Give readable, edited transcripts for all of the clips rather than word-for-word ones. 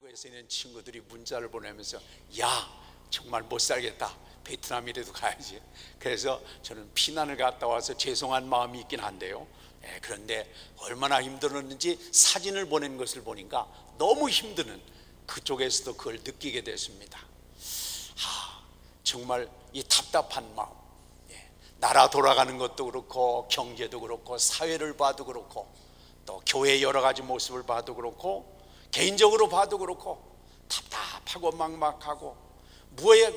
한국에서 있는 친구들이 문자를 보내면서 야 정말 못 살겠다, 베트남이라도 가야지. 그래서 저는 피난을 갔다 와서 죄송한 마음이 있긴 한데요, 그런데 얼마나 힘들었는지 사진을 보낸 것을 보니까 너무 힘드는, 그쪽에서도 그걸 느끼게 됐습니다. 정말 이 답답한 마음, 나라 돌아가는 것도 그렇고 경제도 그렇고 사회를 봐도 그렇고 또 교회의 여러 가지 모습을 봐도 그렇고 개인적으로 봐도 그렇고 답답하고 막막하고 무에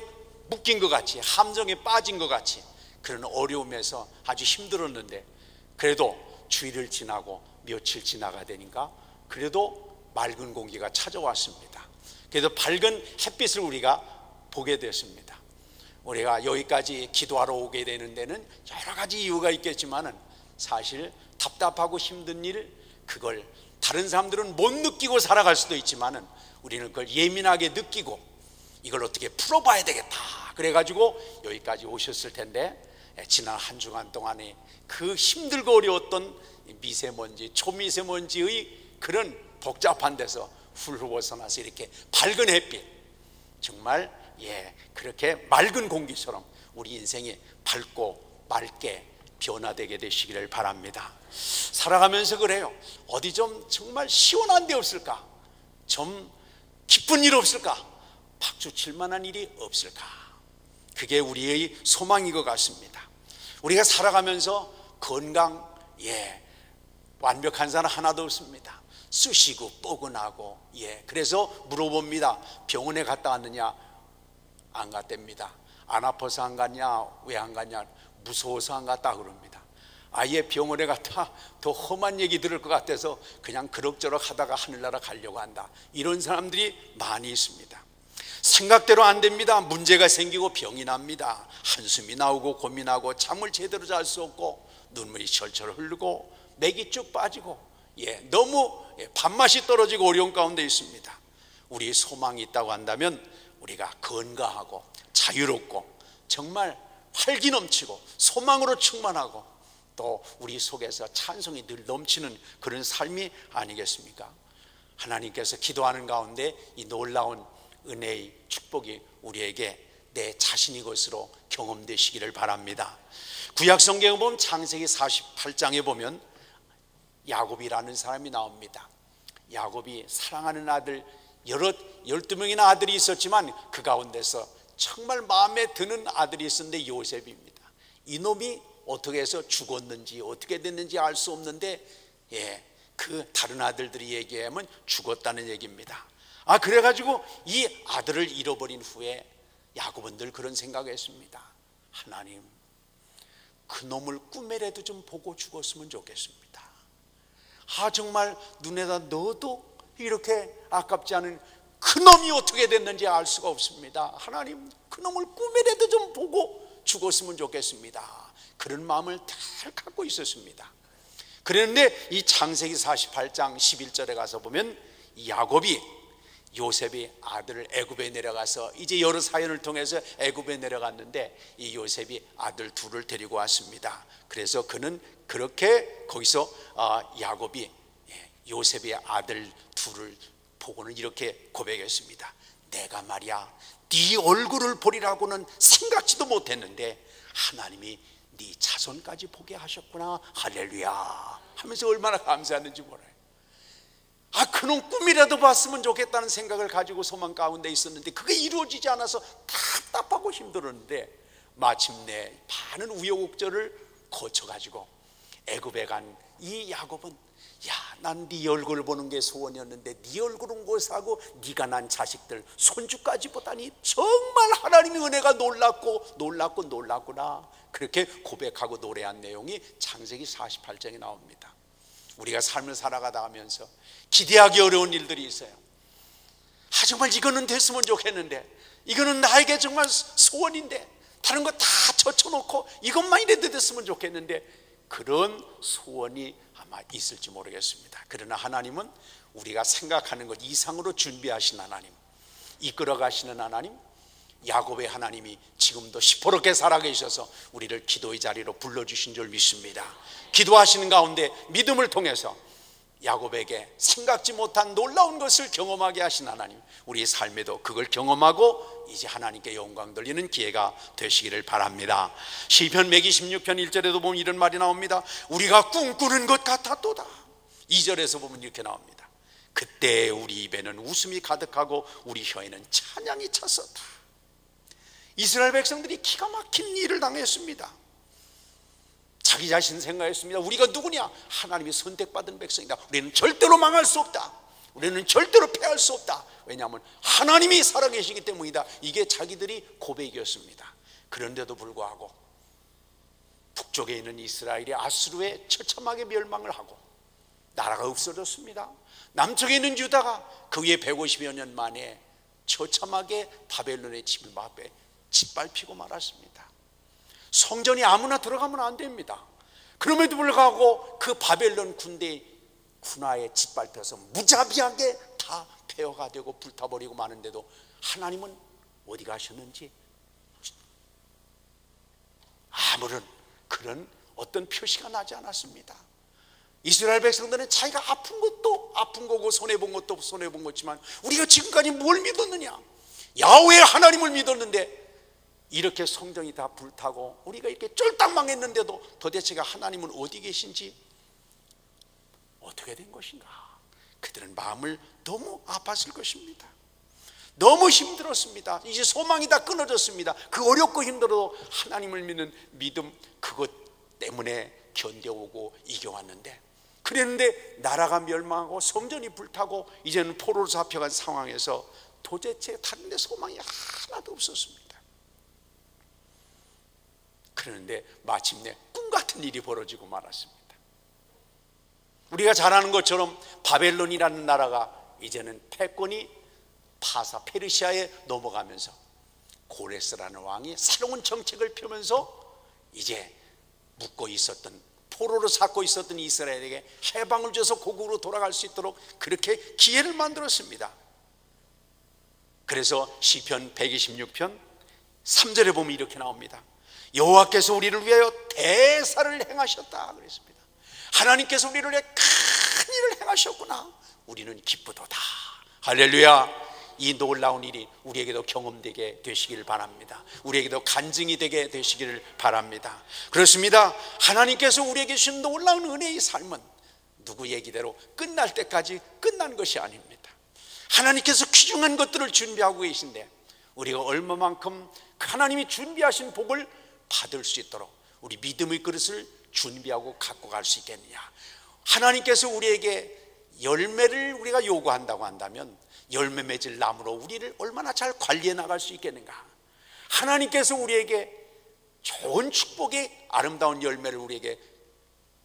묶인 것 같이, 함정에 빠진 것 같이 그런 어려움에서 아주 힘들었는데, 그래도 주일을 지나고 며칠 지나가 되니까 그래도 맑은 공기가 찾아왔습니다. 그래도 밝은 햇빛을 우리가 보게 됐습니다. 우리가 여기까지 기도하러 오게 되는 데는 여러 가지 이유가 있겠지만은 사실 답답하고 힘든 일, 그걸 다른 사람들은 못 느끼고 살아갈 수도 있지만은 우리는 그걸 예민하게 느끼고 이걸 어떻게 풀어봐야 되겠다 그래가지고 여기까지 오셨을 텐데, 지난 한 주간 동안에 그 힘들고 어려웠던 미세먼지, 초미세먼지의 그런 복잡한 데서 훌훌 벗어나서 이렇게 밝은 햇빛, 정말 그렇게 맑은 공기처럼 우리 인생이 밝고 맑게 변화되게 되시기를 바랍니다. 살아가면서 그래요. 어디 좀 정말 시원한 데 없을까? 좀 기쁜 일 없을까? 박수 칠 만한 일이 없을까? 그게 우리의 소망인 것 같습니다. 우리가 살아가면서 건강, 완벽한 사람 하나도 없습니다. 쑤시고 뻐근하고, 그래서 물어봅니다. 병원에 갔다 왔느냐? 안 갔답니다. 안 아파서 안 갔냐? 왜 안 갔냐? 무서워서 안 갔다 그럽니다. 아예 병원에 갔다 더 험한 얘기 들을 것 같아서 그냥 그럭저럭 하다가 하늘나라 가려고 한다, 이런 사람들이 많이 있습니다. 생각대로 안 됩니다. 문제가 생기고 병이 납니다. 한숨이 나오고 고민하고 잠을 제대로 잘 수 없고 눈물이 철철 흐르고 맥이 쭉 빠지고, 너무 밥맛이 떨어지고 어려운 가운데 있습니다. 우리 소망이 있다고 한다면 우리가 건강하고 자유롭고 정말 활기 넘치고 소망으로 충만하고 또 우리 속에서 찬송이 늘 넘치는 그런 삶이 아니겠습니까? 하나님께서 기도하는 가운데 이 놀라운 은혜의 축복이 우리에게 내 자신이 것으로 경험되시기를 바랍니다. 구약 성경에 보면 창세기 48장에 보면 야곱이라는 사람이 나옵니다. 야곱이 사랑하는 아들 12명이나 아들이 있었지만 그 가운데서 정말 마음에 드는 아들이 있었는데 요셉입니다. 이놈이 어떻게 해서 죽었는지 어떻게 됐는지 알 수 없는데, 그 다른 아들들이 얘기하면 죽었다는 얘기입니다. 그래가지고 이 아들을 잃어버린 후에 야곱은 늘 그런 생각을 했습니다. 하나님, 그 놈을 꿈에라도 좀 보고 죽었으면 좋겠습니다. 정말 눈에다 넣어도 이렇게 아깝지 않은 그 놈이 어떻게 됐는지 알 수가 없습니다. 하나님, 그 놈을 꿈에라도 좀 보고 죽었으면 좋겠습니다. 그런 마음을 잘 갖고 있었습니다. 그런데 이 창세기 48장 11절에 가서 보면 야곱이 요셉이 아들을 애굽에 내려가서 이제 여러 사연을 통해서 애굽에 내려갔는데 이 요셉이 아들 둘을 데리고 왔습니다. 그래서 그는 그렇게 거기서 야곱이 요셉의 아들 둘을 보고는 이렇게 고백했습니다. 내가 말이야 네 얼굴을 보리라고는 생각지도 못했는데 하나님이 네 자손까지 보게 하셨구나, 할렐루야 하면서 얼마나 감사했는지 몰라요. 그놈 꿈이라도 봤으면 좋겠다는 생각을 가지고 소망 가운데 있었는데 그게 이루어지지 않아서 답답하고 힘들었는데, 마침내 많은 우여곡절을 거쳐가지고 애굽에 간 이 야곱은 난 네 얼굴 보는 게 소원이었는데 네 얼굴은 고사하고 네가 난 자식들 손주까지 보다니 정말 하나님의 은혜가 놀랍구나, 그렇게 고백하고 노래한 내용이 창세기 48장에 나옵니다. 우리가 삶을 살아가다 하면서 기대하기 어려운 일들이 있어요. 정말 이거는 됐으면 좋겠는데, 이거는 나에게 정말 소원인데, 다른 거 다 젖혀놓고 이것만이라도 됐으면 좋겠는데, 그런 소원이 아마 있을지 모르겠습니다. 그러나 하나님은 우리가 생각하는 것 이상으로 준비하신 하나님, 이끌어 가시는 하나님, 야곱의 하나님이 지금도 시퍼렇게 살아계셔서 우리를 기도의 자리로 불러주신 줄 믿습니다. 기도하시는 가운데 믿음을 통해서 야곱에게 생각지 못한 놀라운 것을 경험하게 하신 하나님, 우리 삶에도 그걸 경험하고 이제 하나님께 영광 돌리는 기회가 되시기를 바랍니다. 시편 126편 1절에도 보면 이런 말이 나옵니다. 우리가 꿈꾸는 것 같았도다. 2절에서 보면 이렇게 나옵니다. 그때 우리 입에는 웃음이 가득하고 우리 혀에는 찬양이 찼었다. 이스라엘 백성들이 기가 막힌 일을 당했습니다. 자기 자신 생각했습니다. 우리가 누구냐? 하나님이 선택받은 백성이다. 우리는 절대로 망할 수 없다. 우리는 절대로 패할 수 없다. 왜냐하면 하나님이 살아계시기 때문이다. 이게 자기들이 고백이었습니다. 그런데도 불구하고 북쪽에 있는 이스라엘이 아수르에 처참하게 멸망을 하고 나라가 없어졌습니다. 남쪽에 있는 유다가 그 위에 150여 년 만에 처참하게 바벨론의 침을 앞에 짓밟히고 말았습니다. 성전이 아무나 들어가면 안 됩니다. 그럼에도 불구하고 그 바벨론 군화에 짓밟혀서 무자비하게 다 폐허가 되고 불타버리고 마는데도 하나님은 어디 가셨는지 아무런 그런 어떤 표시가 나지 않았습니다. 이스라엘 백성들은 자기가 아픈 것도 아픈 거고 손해본 것도 손해본 거지만 우리가 지금까지 뭘 믿었느냐? 야훼 하나님을 믿었는데 이렇게 성전이 다 불타고 우리가 이렇게 쫄딱 망했는데도 도대체가 하나님은 어디 계신지 어떻게 된 것인가? 그들은 마음을 너무 아팠을 것입니다. 너무 힘들었습니다. 이제 소망이 다 끊어졌습니다. 그 어렵고 힘들어도 하나님을 믿는 믿음 그것 때문에 견뎌오고 이겨왔는데, 그랬는데 나라가 멸망하고 성전이 불타고 이제는 포로로 잡혀간 상황에서 도대체 다른 데 소망이 하나도 없었습니다. 그런데 마침내 꿈같은 일이 벌어지고 말았습니다. 우리가 잘 아는 것처럼 바벨론이라는 나라가 이제는 패권이 파사 페르시아에 넘어가면서 고레스라는 왕이 새로운 정책을 펴면서 이제 묵고 있었던 포로로 잡고 있었던 이스라엘에게 해방을 줘서 고국으로 돌아갈 수 있도록 그렇게 기회를 만들었습니다. 그래서 시편 126편 3절에 보면 이렇게 나옵니다. 여호와께서 우리를 위하여 대사를 행하셨다 그랬습니다. 하나님께서 우리를 위해 큰 일을 행하셨구나. 우리는 기쁘도다. 할렐루야. 이 놀라운 일이 우리에게도 경험되게 되시기를 바랍니다. 우리에게도 간증이 되게 되시기를 바랍니다. 그렇습니다. 하나님께서 우리에게 주신 놀라운 은혜의 삶은 누구 얘기대로 끝날 때까지 끝난 것이 아닙니다. 하나님께서 귀중한 것들을 준비하고 계신데 우리가 얼마만큼 하나님이 준비하신 복을 받을 수 있도록 우리 믿음의 그릇을 준비하고 갖고 갈 수 있겠느냐. 하나님께서 우리에게 열매를 우리가 요구한다고 한다면 열매 맺을 나무로 우리를 얼마나 잘 관리해 나갈 수 있겠는가. 하나님께서 우리에게 좋은 축복의 아름다운 열매를 우리에게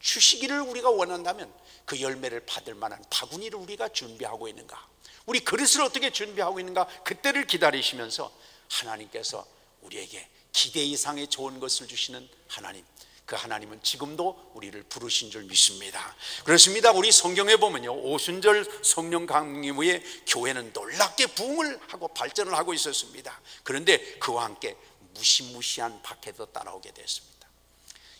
주시기를 우리가 원한다면 그 열매를 받을 만한 바구니를 우리가 준비하고 있는가, 우리 그릇을 어떻게 준비하고 있는가, 그때를 기다리시면서 하나님께서 우리에게 기대 이상의 좋은 것을 주시는 하나님, 그 하나님은 지금도 우리를 부르신 줄 믿습니다. 그렇습니다. 우리 성경에 보면요, 오순절 성령 강림 후에 교회는 놀랍게 부흥을 하고 발전을 하고 있었습니다. 그런데 그와 함께 무시무시한 박해도 따라오게 됐습니다.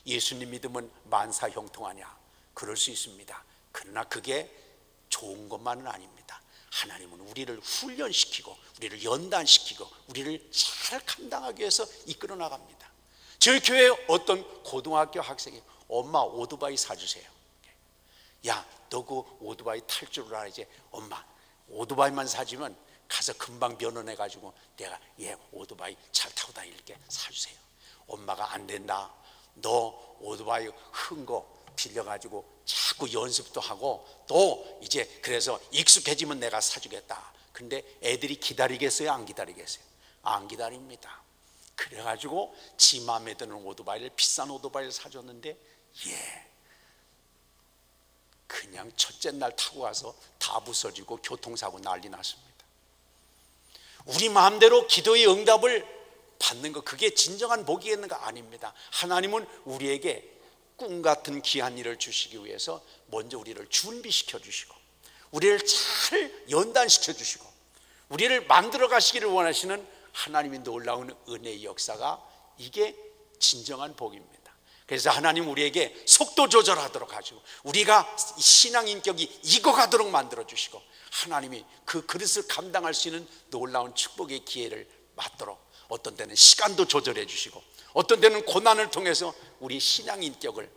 예수님 믿음은 만사 형통하냐? 그럴 수 있습니다. 그러나 그게 좋은 것만은 아닙니다. 하나님은 우리를 훈련시키고 우리를 연단시키고 우리를 잘 감당하기 위해서 이끌어 나갑니다. 저희 교회에 어떤 고등학교 학생이 엄마 오토바이 사주세요. 야, 너 그 오토바이 탈 줄 알아야지. 엄마 오토바이만 사주면 가서 금방 변원해가지고 내가 얘 오토바이 잘 타고 다닐게, 사주세요. 엄마가 안 된다. 너 오토바이 흔 거 빌려가지고 자꾸 연습도 하고 또 이제 그래서 익숙해지면 내가 사주겠다. 근데 애들이 기다리겠어요? 안 기다리겠어요? 안 기다립니다. 그래가지고 지 마음에 드는 오토바이를, 비싼 오토바이를 사줬는데 그냥 첫째 날 타고 가서 다 부서지고 교통사고 난리 났습니다. 우리 마음대로 기도의 응답을 받는 것, 그게 진정한 복이겠는가? 아닙니다. 하나님은 우리에게 꿈같은 귀한 일을 주시기 위해서 먼저 우리를 준비시켜 주시고 우리를 잘 연단시켜 주시고 우리를 만들어 가시기를 원하시는 하나님의 놀라운 은혜의 역사가, 이게 진정한 복입니다. 그래서 하나님 우리에게 속도 조절하도록 하시고 우리가 신앙 인격이 익어가도록 만들어 주시고 하나님이 그 그릇을 감당할 수 있는 놀라운 축복의 기회를 맞도록 어떤 때는 시간도 조절해 주시고 어떤 때는 고난을 통해서 우리 신앙 인격을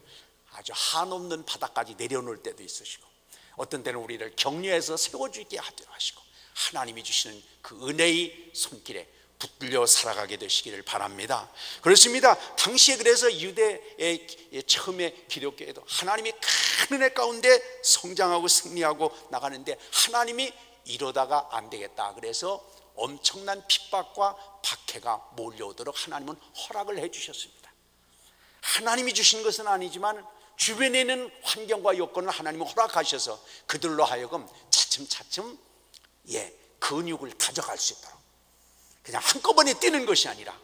아주 한없는 바닥까지 내려놓을 때도 있으시고 어떤 때는 우리를 격려해서 세워주게 하도록 하시고 하나님이 주시는 그 은혜의 손길에 붙들려 살아가게 되시기를 바랍니다. 그렇습니다. 당시에 그래서 유대의 처음에 기독교에도 하나님이 큰 은혜 가운데 성장하고 승리하고 나가는데 하나님이 이러다가 안 되겠다 그래서 엄청난 핍박과 박해가 몰려오도록 하나님은 허락을 해 주셨습니다. 하나님이 주신 것은 아니지만 주변에 있는 환경과 여건을 하나님은 허락하셔서 그들로 하여금 차츰차츰 근육을 다져갈 수 있도록 그냥 한꺼번에 뛰는 것이 아니라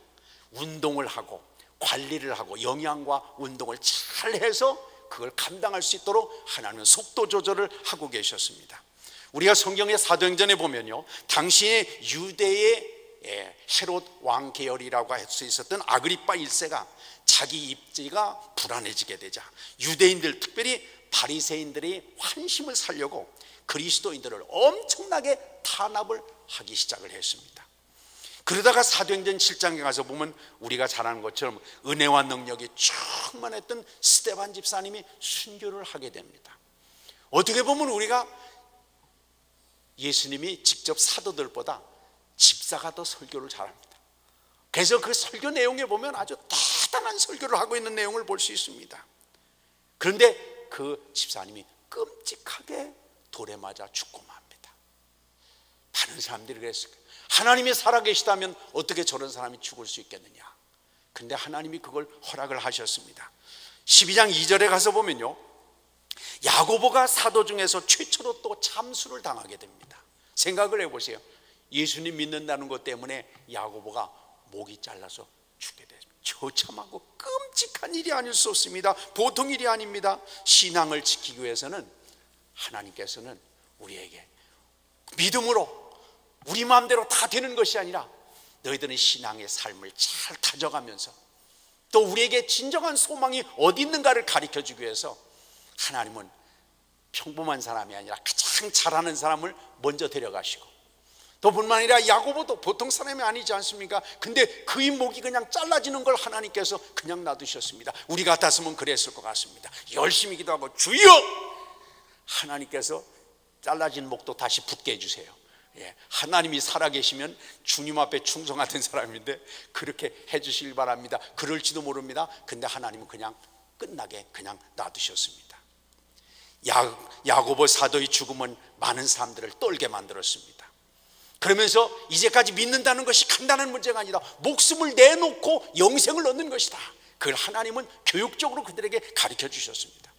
운동을 하고 관리를 하고 영양과 운동을 잘 해서 그걸 감당할 수 있도록 하나님은 속도 조절을 하고 계셨습니다. 우리가 성경의 사도행전에 보면요 당시에 유대의 헤롯 왕 계열이라고 할 수 있었던 아그리빠 1세가 자기 입지가 불안해지게 되자 유대인들 특별히 바리새인들이 환심을 살려고 그리스도인들을 엄청나게 탄압을 하기 시작을 했습니다. 그러다가 사도행전 7장에 가서 보면 우리가 잘 아는 것처럼 은혜와 능력이 충만했던 스데반 집사님이 순교를 하게 됩니다. 어떻게 보면 우리가 예수님이 직접 사도들보다 집사가 더 설교를 잘합니다. 그래서 그 설교 내용에 보면 아주 대단한 설교를 하고 있는 내용을 볼 수 있습니다. 그런데 그 집사님이 끔찍하게 돌에 맞아 죽고 맙니다. 많은 사람들이 그랬을 거예요. 하나님이 살아계시다면 어떻게 저런 사람이 죽을 수 있겠느냐. 그런데 하나님이 그걸 허락을 하셨습니다. 12장 2절에 가서 보면요 야고보가 사도 중에서 최초로 또 참수를 당하게 됩니다. 생각을 해보세요. 예수님 믿는다는 것 때문에 야고보가 목이 잘라서 죽게 됩니다. 처참하고 끔찍한 일이 아닐 수 없습니다. 보통 일이 아닙니다. 신앙을 지키기 위해서는 하나님께서는 우리에게 믿음으로 우리 마음대로 다 되는 것이 아니라 너희들은 신앙의 삶을 잘 다져가면서 또 우리에게 진정한 소망이 어디 있는가를 가르쳐주기 위해서 하나님은 평범한 사람이 아니라 가장 잘하는 사람을 먼저 데려가시고 또 뿐만 아니라 야고보도 보통 사람이 아니지 않습니까? 근데 그의 목이 그냥 잘라지는 걸 하나님께서 그냥 놔두셨습니다. 우리 같았으면 그랬을 것 같습니다. 열심히 기도하고 주여! 하나님께서 잘라진 목도 다시 붙게 해주세요. 하나님이 살아계시면 주님 앞에 충성하던 사람인데 그렇게 해주시길 바랍니다. 그럴지도 모릅니다. 근데 하나님은 그냥 끝나게 그냥 놔두셨습니다. 야고보 사도의 죽음은 많은 사람들을 떨게 만들었습니다. 그러면서 이제까지 믿는다는 것이 간단한 문제가 아니다. 목숨을 내놓고 영생을 얻는 것이다. 그걸 하나님은 교육적으로 그들에게 가르쳐 주셨습니다.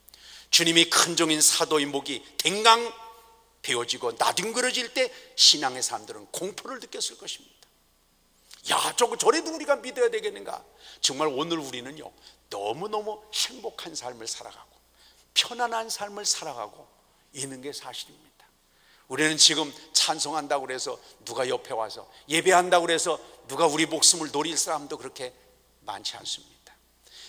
주님이 큰 종인 사도의 목이 댕강 베어지고 나뒹굴어질 때 신앙의 사람들은 공포를 느꼈을 것입니다. 야, 저래도 우리가 믿어야 되겠는가? 정말 오늘 우리는요 너무너무 행복한 삶을 살아가고 편안한 삶을 살아가고 있는 게 사실입니다. 우리는 지금 찬송한다고 그래서 누가 옆에 와서 예배한다고 그래서 누가 우리 목숨을 노릴 사람도 그렇게 많지 않습니다.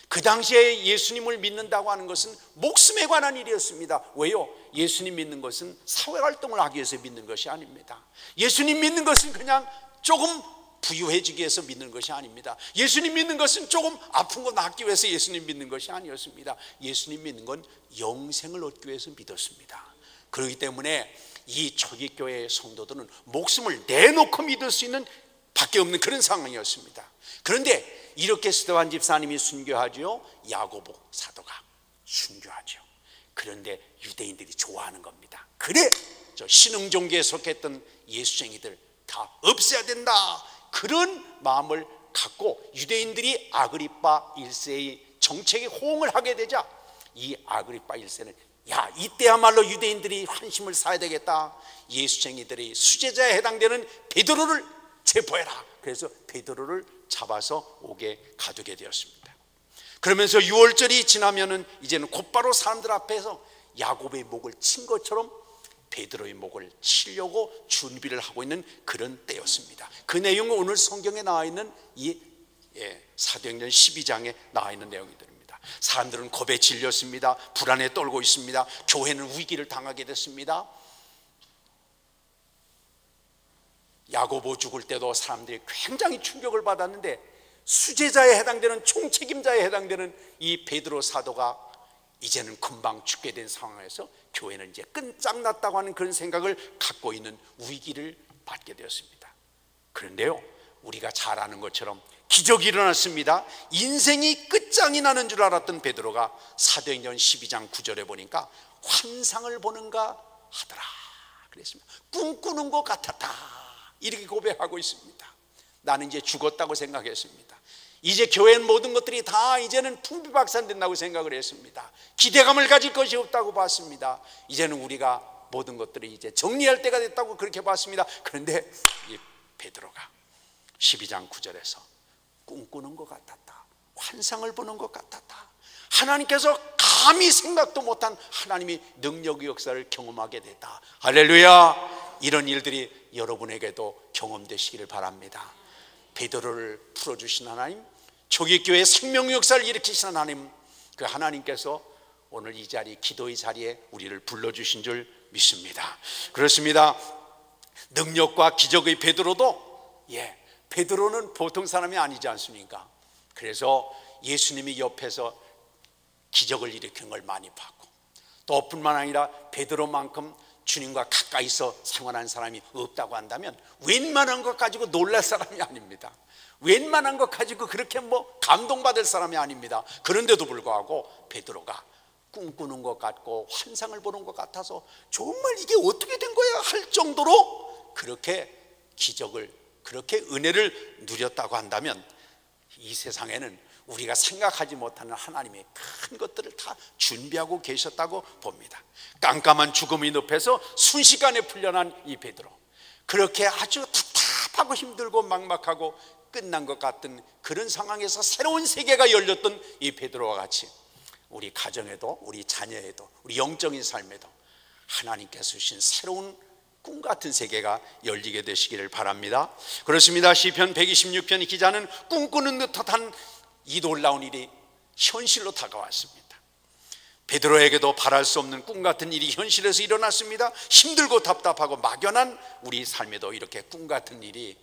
그 당시에 예수님을 믿는다고 하는 것은 목숨에 관한 일이었습니다. 왜요? 예수님 믿는 것은 사회활동을 하기 위해서 믿는 것이 아닙니다. 예수님 믿는 것은 그냥 조금 부유해지기 위해서 믿는 것이 아닙니다. 예수님 믿는 것은 조금 아픈 거 낫기 위해서 예수님 믿는 것이 아니었습니다. 예수님 믿는 건 영생을 얻기 위해서 믿었습니다. 그렇기 때문에 이 초기교회의 성도들은 목숨을 내놓고 믿을 수 있는 밖에 없는 그런 상황이었습니다. 그런데 이렇게 스데반 집사님이 순교하죠. 야고보 사도가 순교하죠. 그런데 유대인들이 좋아하는 겁니다. 그래, 저 신흥종교에 속했던 예수쟁이들 다 없애야 된다. 그런 마음을 갖고 유대인들이 아그리빠 1세의 정책에 호응을 하게 되자 이 아그리빠 1세는 야, 이때야말로 유대인들이 환심을 사야 되겠다. 예수쟁이들이 수제자에 해당되는 베드로를 체포해라. 그래서 베드로를 잡아서 옥에 가두게 되었습니다. 그러면서 6월절이 지나면은 이제는 곧바로 사람들 앞에서 야고보의 목을 친 것처럼 베드로의 목을 치려고 준비를 하고 있는 그런 때였습니다. 그 내용은 오늘 성경에 나와 있는 이 사도행전 12장에 나와 있는 내용이 됩니다. 사람들은 겁에 질렸습니다. 불안에 떨고 있습니다. 교회는 위기를 당하게 됐습니다. 야고보 죽을 때도 사람들이 굉장히 충격을 받았는데, 수제자에 해당되는, 총책임자에 해당되는 이 베드로 사도가 이제는 금방 죽게 된 상황에서 교회는 이제 끝장났다고 하는 그런 생각을 갖고 있는 위기를 받게 되었습니다. 그런데요, 우리가 잘 아는 것처럼 기적이 일어났습니다. 인생이 끝장이 나는 줄 알았던 베드로가 사도행전 12장 9절에 보니까 환상을 보는가 하더라 그랬습니다. 꿈꾸는 것 같았다, 이렇게 고백하고 있습니다. 나는 이제 죽었다고 생각했습니다. 이제 교회는 모든 것들이 다 이제는 풍비박산된다고 생각을 했습니다. 기대감을 가질 것이 없다고 봤습니다. 이제는 우리가 모든 것들이 이제 정리할 때가 됐다고 그렇게 봤습니다. 그런데 이 베드로가 12장 9절에서 꿈꾸는 것 같았다, 환상을 보는 것 같았다, 하나님께서 감히 생각도 못한 하나님이 능력의 역사를 경험하게 됐다. 할렐루야. 이런 일들이 여러분에게도 경험되시기를 바랍니다. 베드로를 풀어주신 하나님, 초기교회 생명의 역사를 일으키신 하나님, 그 하나님께서 오늘 이 자리, 기도의 자리에 우리를 불러주신 줄 믿습니다. 그렇습니다. 능력과 기적의 베드로도, 베드로는 보통 사람이 아니지 않습니까? 그래서 예수님이 옆에서 기적을 일으킨 걸 많이 봤고, 또 뿐만 아니라 베드로만큼 주님과 가까이서 생활한 사람이 없다고 한다면 웬만한 것 가지고 놀랄 사람이 아닙니다. 웬만한 것 가지고 그렇게 감동받을 사람이 아닙니다. 그런데도 불구하고 베드로가 꿈꾸는 것 같고 환상을 보는 것 같아서 정말 이게 어떻게 된 거야 할 정도로 그렇게 기적을, 그렇게 은혜를 누렸다고 한다면 이 세상에는 우리가 생각하지 못하는 하나님의 큰 것들을 다 준비하고 계셨다고 봅니다. 깜깜한 죽음의 늪에서 순식간에 풀려난 이 베드로, 그렇게 아주 답답하고 힘들고 막막하고 끝난 것 같은 그런 상황에서 새로운 세계가 열렸던 이 베드로와 같이 우리 가정에도, 우리 자녀에도, 우리 영적인 삶에도 하나님께서 주신 새로운 꿈 같은 세계가 열리게 되시기를 바랍니다. 그렇습니다. 시편 126편 기자는 꿈꾸는 듯한 이 놀라운 일이 현실로 다가왔습니다. 베드로에게도 바랄 수 없는 꿈 같은 일이 현실에서 일어났습니다. 힘들고 답답하고 막연한 우리 삶에도 이렇게 꿈 같은 일이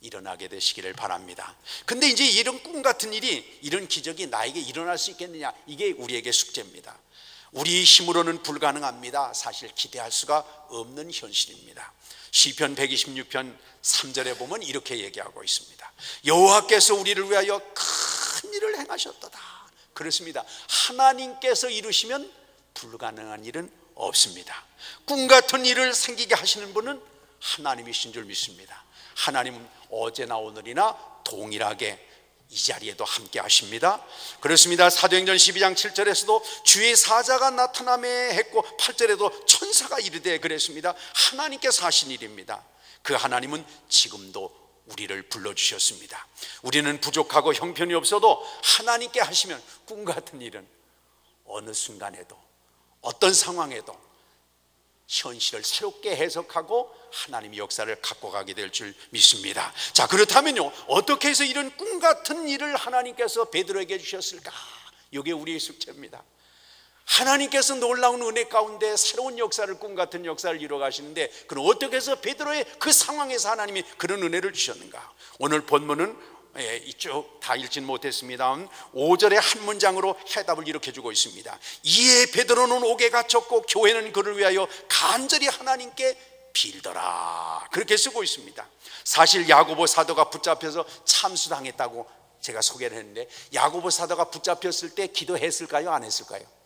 일어나게 되시기를 바랍니다. 근데 이제 이런 꿈 같은 일이, 이런 기적이 나에게 일어날 수 있겠느냐, 이게 우리에게 숙제입니다. 우리 힘으로는 불가능합니다. 사실 기대할 수가 없는 현실입니다. 시편 126편 3절에 보면 이렇게 얘기하고 있습니다. 여호와께서 우리를 위하여 큰 일을 행하셨도다. 그렇습니다. 하나님께서 이루시면 불가능한 일은 없습니다. 꿈 같은 일을 생기게 하시는 분은 하나님이신 줄 믿습니다. 하나님은 어제나 오늘이나 동일하게 이 자리에도 함께 하십니다. 그렇습니다. 사도행전 12장 7절에서도 주의 사자가 나타나매 했고 8절에도 천사가 이르되 그랬습니다. 하나님께서 하신 일입니다. 그 하나님은 지금도 우리를 불러주셨습니다. 우리는 부족하고 형편이 없어도 하나님께 하시면 꿈 같은 일은 어느 순간에도, 어떤 상황에도 현실을 새롭게 해석하고 하나님의 역사를 갖고 가게 될 줄 믿습니다. 자, 그렇다면요, 어떻게 해서 이런 꿈 같은 일을 하나님께서 베드로에게 주셨을까? 이게 우리의 숙제입니다. 하나님께서 놀라운 은혜 가운데 새로운 역사를, 꿈 같은 역사를 이루어 가시는데, 그럼 어떻게 해서 베드로의 그 상황에서 하나님이 그런 은혜를 주셨는가? 오늘 본문은 이쪽 다 읽지는 못했습니다. 5절의 한 문장으로 해답을 이렇게 주고 있습니다. 이에 베드로는 옥에 갇혔고 교회는 그를 위하여 간절히 하나님께 빌더라, 그렇게 쓰고 있습니다. 사실 야고보 사도가 붙잡혀서 참수당했다고 제가 소개를 했는데, 야고보 사도가 붙잡혔을 때 기도했을까요, 안 했을까요?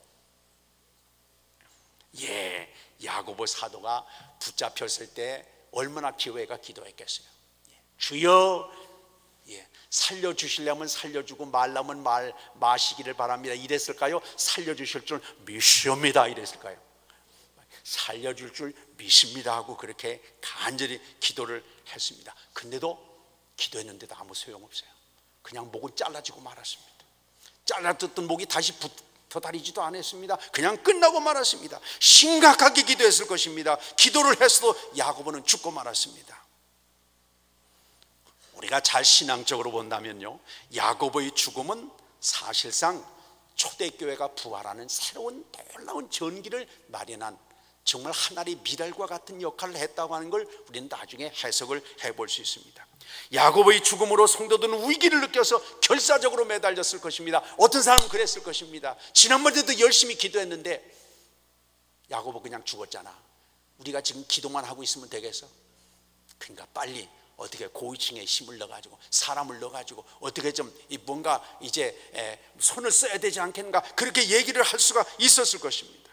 야고보 사도가 붙잡혔을 때 얼마나 교회가 기도했겠어요. 주여, 살려주시려면 살려주고 말라면 마시기를 바랍니다, 이랬을까요? 살려주실 줄 믿습니다, 이랬을까요? 살려줄 줄 믿습니다 하고 그렇게 간절히 기도를 했습니다. 근데도 기도했는데도 아무 소용없어요. 그냥 목은 잘라지고 말았습니다. 잘라졌던 목이 다시 붙어다니지도 않았습니다. 그냥 끝나고 말았습니다. 심각하게 기도했을 것입니다. 기도를 했어도 야고보는 죽고 말았습니다. 우리가 잘 신앙적으로 본다면요, 야고보의 죽음은 사실상 초대교회가 부활하는 새로운 놀라운 전기를 마련한 정말 하나의 미랄과 같은 역할을 했다고 하는 걸 우리는 나중에 해석을 해볼 수 있습니다. 야고보의 죽음으로 성도들은 위기를 느껴서 결사적으로 매달렸을 것입니다. 어떤 사람은 그랬을 것입니다. 지난번에도 열심히 기도했는데 야고보 그냥 죽었잖아. 우리가 지금 기도만 하고 있으면 되겠어? 그러니까 빨리 어떻게 고위층에 힘을 넣어가지고 사람을 넣어가지고 어떻게 좀 뭔가 이제 손을 써야 되지 않겠는가, 그렇게 얘기를 할 수가 있었을 것입니다.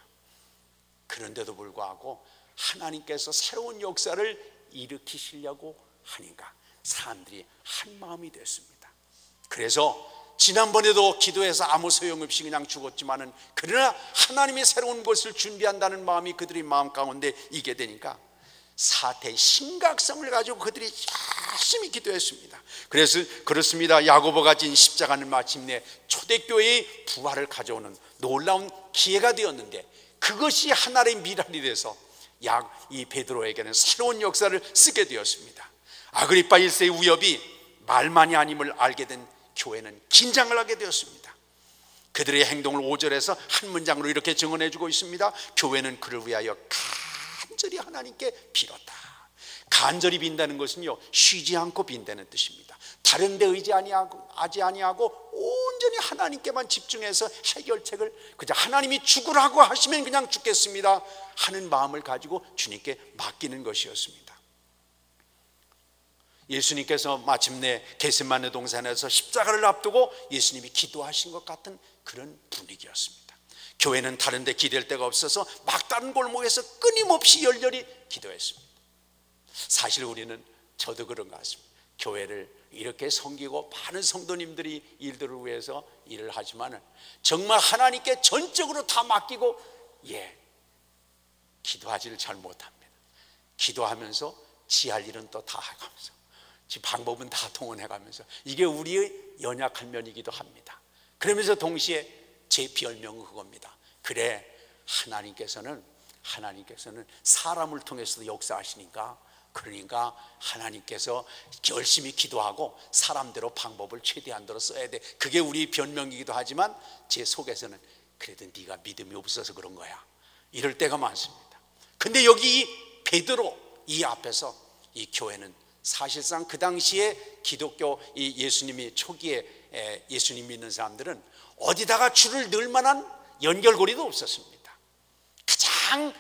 그런데도 불구하고 하나님께서 새로운 역사를 일으키시려고 하니까 사람들이 한 마음이 됐습니다. 그래서 지난번에도 기도해서 아무 소용없이 그냥 죽었지만은, 그러나 하나님의 새로운 것을 준비한다는 마음이 그들의 마음 가운데 있게 되니까 사태의 심각성을 가지고 그들이 열심히 기도했습니다. 그래서 그렇습니다. 야고보가 진 십자가는 마침내 초대교회의 부활을 가져오는 놀라운 기회가 되었는데, 그것이 하나의 미랄이 돼서 이 베드로에게는 새로운 역사를 쓰게 되었습니다. 아그리파 1세의 위협이 말만이 아님을 알게 된 교회는 긴장을 하게 되었습니다. 그들의 행동을 5절에서 한 문장으로 이렇게 증언해 주고 있습니다. 교회는 그를 위하여 간절히 하나님께 빌었다. 간절히 빈다는 것은요, 쉬지 않고 빈다는 뜻입니다. 다른 데 의지하지 아니하고 온전히 하나님께만 집중해서 해결책을, 그저 하나님이 죽으라고 하시면 그냥 죽겠습니다 하는 마음을 가지고 주님께 맡기는 것이었습니다. 예수님께서 마침내 겟세마네 동산에서 십자가를 앞두고 예수님이 기도하신 것 같은 그런 분위기였습니다. 교회는 다른 데 기댈 데가 없어서 막다른 골목에서 끊임없이 열렬히 기도했습니다. 사실 우리는, 저도 그런 것 같습니다. 교회를 이렇게 섬기고 많은 성도님들이 일들을 위해서 일을 하지만 정말 하나님께 전적으로 다 맡기고 기도하지를 잘 못합니다. 기도하면서 지할 일은 또 다 해가면서, 방법은 다 동원해가면서, 이게 우리의 연약한 면이기도 합니다. 그러면서 동시에 제 별명은 그겁니다. 그래, 하나님께서는 사람을 통해서도 역사하시니까, 그러니까 하나님께서 열심히 기도하고 사람대로 방법을 최대한대로 써야 돼. 그게 우리 변명이기도 하지만 제 속에서는 그래도 네가 믿음이 없어서 그런 거야, 이럴 때가 많습니다. 근데 여기 이 베드로 이 앞에서 이 교회는 사실상 그 당시에 기독교 이 예수님이 초기에 예수님 믿는 사람들은 어디다가 줄을 넣을 만한 연결고리도 없었습니다. 가장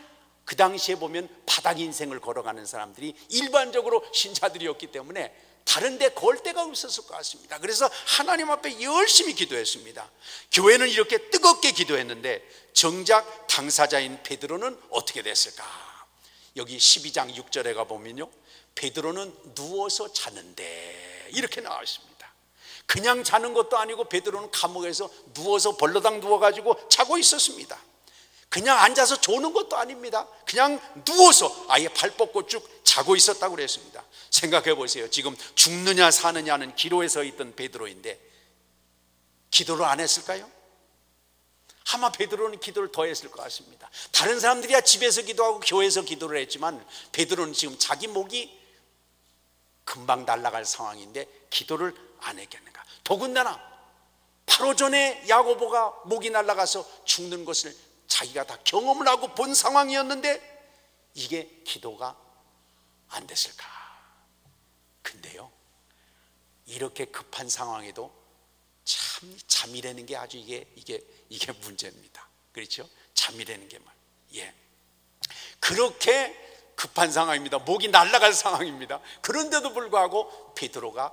그 당시에 보면 바닥 인생을 걸어가는 사람들이 일반적으로 신자들이었기 때문에 다른 데 걸 데가 없었을 것 같습니다. 그래서 하나님 앞에 열심히 기도했습니다. 교회는 이렇게 뜨겁게 기도했는데 정작 당사자인 베드로는 어떻게 됐을까? 여기 12장 6절에 가보면요, 베드로는 누워서 자는데 이렇게 나와 있습니다. 그냥 자는 것도 아니고 베드로는 감옥에서 누워서 벌러당 누워가지고 자고 있었습니다. 그냥 앉아서 조는 것도 아닙니다. 그냥 누워서 아예 발 뻗고 쭉 자고 있었다고 그랬습니다. 생각해 보세요. 지금 죽느냐 사느냐는 기로에 서 있던 베드로인데 기도를 안 했을까요? 아마 베드로는 기도를 더 했을 것 같습니다. 다른 사람들이야 집에서 기도하고 교회에서 기도를 했지만 베드로는 지금 자기 목이 금방 날아갈 상황인데 기도를 안 했겠는가? 더군다나 바로 전에 야고보가 목이 날아가서 죽는 것을 자기가 다 경험을 하고 본 상황이었는데 이게 기도가 안 됐을까? 근데요, 이렇게 급한 상황에도 참 잠이라는 게 아주 이게 문제입니다. 그렇죠? 잠이라는 게 그렇게 급한 상황입니다. 목이 날아갈 상황입니다. 그런데도 불구하고 베드로가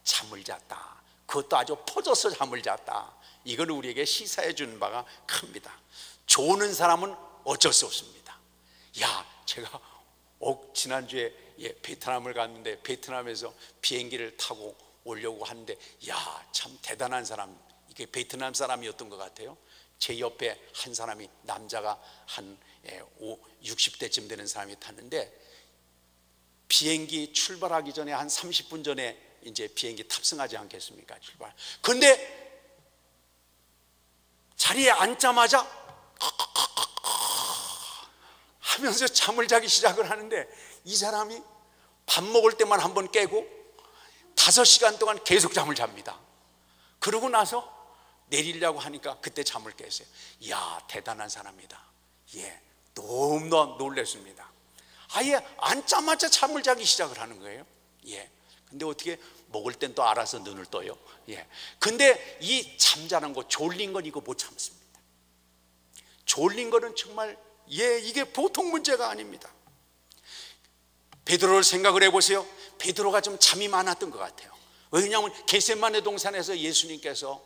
잠을 잤다. 그것도 아주 퍼져서 잠을 잤다. 이건 우리에게 시사해 주는 바가 큽니다. 조는 사람은 어쩔 수 없습니다. 제가 지난주에 베트남을 갔는데 베트남에서 비행기를 타고 오려고 하는데 참 대단한 사람, 이게 베트남 사람이었던 것 같아요. 제 옆에 한 사람이, 남자가 한 60대쯤 되는 사람이 탔는데 비행기 출발하기 전에 한 30분 전에 이제 비행기 탑승하지 않겠습니까? 출발. 그런데 자리에 앉자마자 하면서 잠을 자기 시작을 하는데 이 사람이 밥 먹을 때만 한 번 깨고 5시간 동안 계속 잠을 잡니다. 그러고 나서 내리려고 하니까 그때 잠을 깼어요. 이야, 대단한 사람이다. 예, 너무나 놀랐습니다. 아예 앉자마자 잠을 자기 시작을 하는 거예요. 예. 근데 어떻게 먹을 땐 또 알아서 눈을 떠요. 예. 근데 이 잠자는 거, 졸린 건 이거 못 참습니다. 졸린 거는 정말 이게 보통 문제가 아닙니다. 베드로를 생각을 해보세요. 베드로가 좀 잠이 많았던 것 같아요. 왜냐하면 겟세마네 동산에서 예수님께서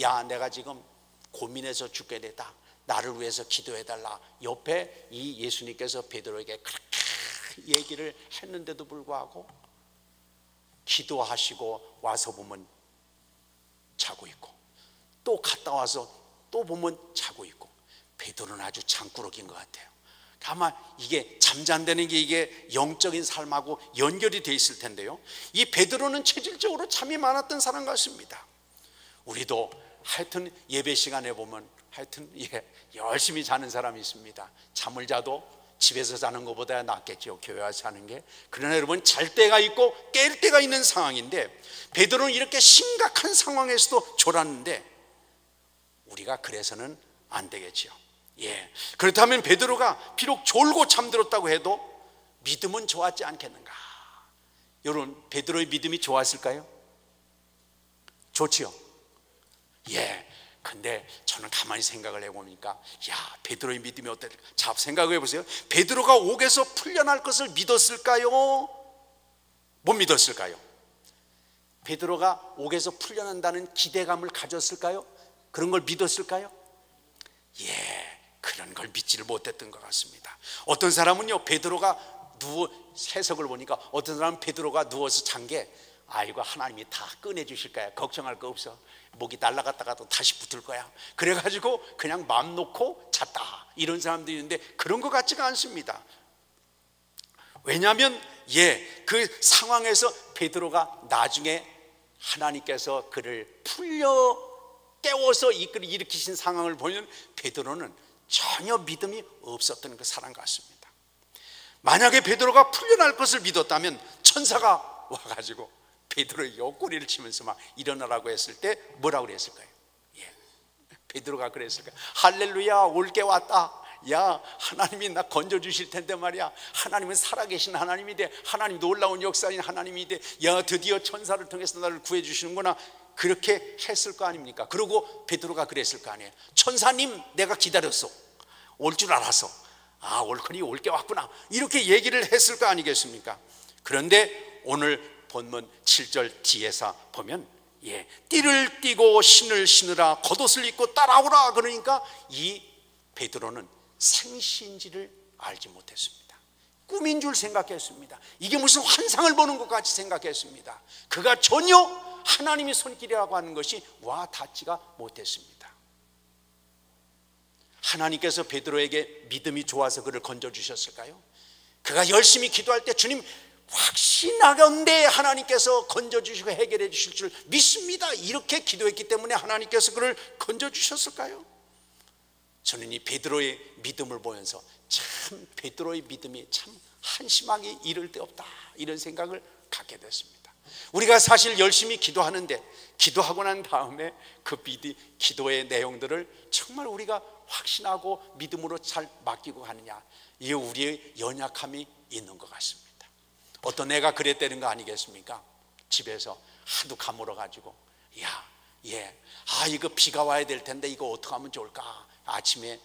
야, 내가 지금 고민해서 죽게 됐다, 나를 위해서 기도해달라. 옆에 이 예수님께서 베드로에게 그렇게 얘기를 했는데도 불구하고 기도하시고 와서 보면 자고 있고, 또 갔다 와서 또 보면 자고 있고, 베드로는 아주 장꾸러기인 것 같아요. 아마 이게 잠잔다는 게 이게 영적인 삶하고 연결이 돼 있을 텐데요, 이 베드로는 체질적으로 잠이 많았던 사람 같습니다. 우리도 하여튼 예배 시간에 보면 하여튼 열심히 자는 사람이 있습니다. 잠을 자도 집에서 자는 것보다 낫겠죠, 교회 와서 자는 게. 그러나 여러분, 잘 때가 있고 깰 때가 있는 상황인데, 베드로는 이렇게 심각한 상황에서도 졸았는데 우리가 그래서는 안 되겠죠. 그렇다면 베드로가 비록 졸고 잠들었다고 해도 믿음은 좋았지 않겠는가? 여러분, 베드로의 믿음이 좋았을까요? 좋지요. 근데 저는 가만히 생각을 해보니까 야, 베드로의 믿음이 어떨까? 자, 생각을 해보세요. 베드로가 옥에서 풀려날 것을 믿었을까요? 못 믿었을까요? 베드로가 옥에서 풀려난다는 기대감을 가졌을까요? 그런 걸 믿었을까요? 그런 걸 믿지를 못했던 것 같습니다. 어떤 사람은요, 베드로가 해석을 보니까 어떤 사람은 베드로가 누워서 잔 게, 아이고 하나님이 다 꺼내주실 거야, 걱정할 거 없어, 목이 날아갔다가도 다시 붙을 거야, 그래가지고 그냥 마음 놓고 잤다, 이런 사람들이 있는데 그런 것 같지가 않습니다. 왜냐하면 그 상황에서 베드로가 나중에 하나님께서 그를 깨워서 일으키신 상황을 보면 베드로는 전혀 믿음이 없었던 그 사람 같습니다. 만약에 베드로가 풀려날 것을 믿었다면 천사가 와가지고 베드로의 옆구리를 치면서 막 일어나라고 했을 때 뭐라고 그랬을까요? 베드로가 그랬을까요? 할렐루야, 올게 왔다. 야, 하나님이 나 건져주실 텐데 말이야. 하나님은 살아계신 하나님이 돼. 하나님 놀라운 역사인 하나님이 돼. 야, 드디어 천사를 통해서 나를 구해주시는구나. 그렇게 했을 거 아닙니까? 그리고 베드로가 그랬을 거 아니에요. 천사님, 내가 기다렸어. 올 줄 알았어. 올거니 올게 왔구나. 이렇게 얘기를 했을 거 아니겠습니까? 그런데 오늘 본문 7절 뒤에서 보면 띠를 띠고 신을 신으라, 겉옷을 입고 따라오라. 그러니까 이 베드로는 생시인지를 알지 못했습니다. 꿈인 줄 생각했습니다. 이게 무슨 환상을 보는 것 같이 생각했습니다. 그가 전혀 하나님의 손길이라고 하는 것이 와 닿지가 못했습니다. 하나님께서 베드로에게 믿음이 좋아서 그를 건져주셨을까요? 그가 열심히 기도할 때 주님, 확신하건대 하나님께서 건져주시고 해결해 주실 줄 믿습니다, 이렇게 기도했기 때문에 하나님께서 그를 건져주셨을까요? 저는 이 베드로의 믿음을 보면서 참 베드로의 믿음이 참 한심하게 이를 데 없다, 이런 생각을 갖게 됐습니다. 우리가 사실 열심히 기도하는데 기도하고 난 다음에 그 기도의 내용들을 정말 우리가 확신하고 믿음으로 잘 맡기고 가느냐, 이게 우리의 연약함이 있는 것 같습니다. 어떤 애가 그랬다는 거 아니겠습니까? 집에서 하도 가물어가지고 이거 비가 와야 될 텐데 이거 어떻게 하면 좋을까? 아침에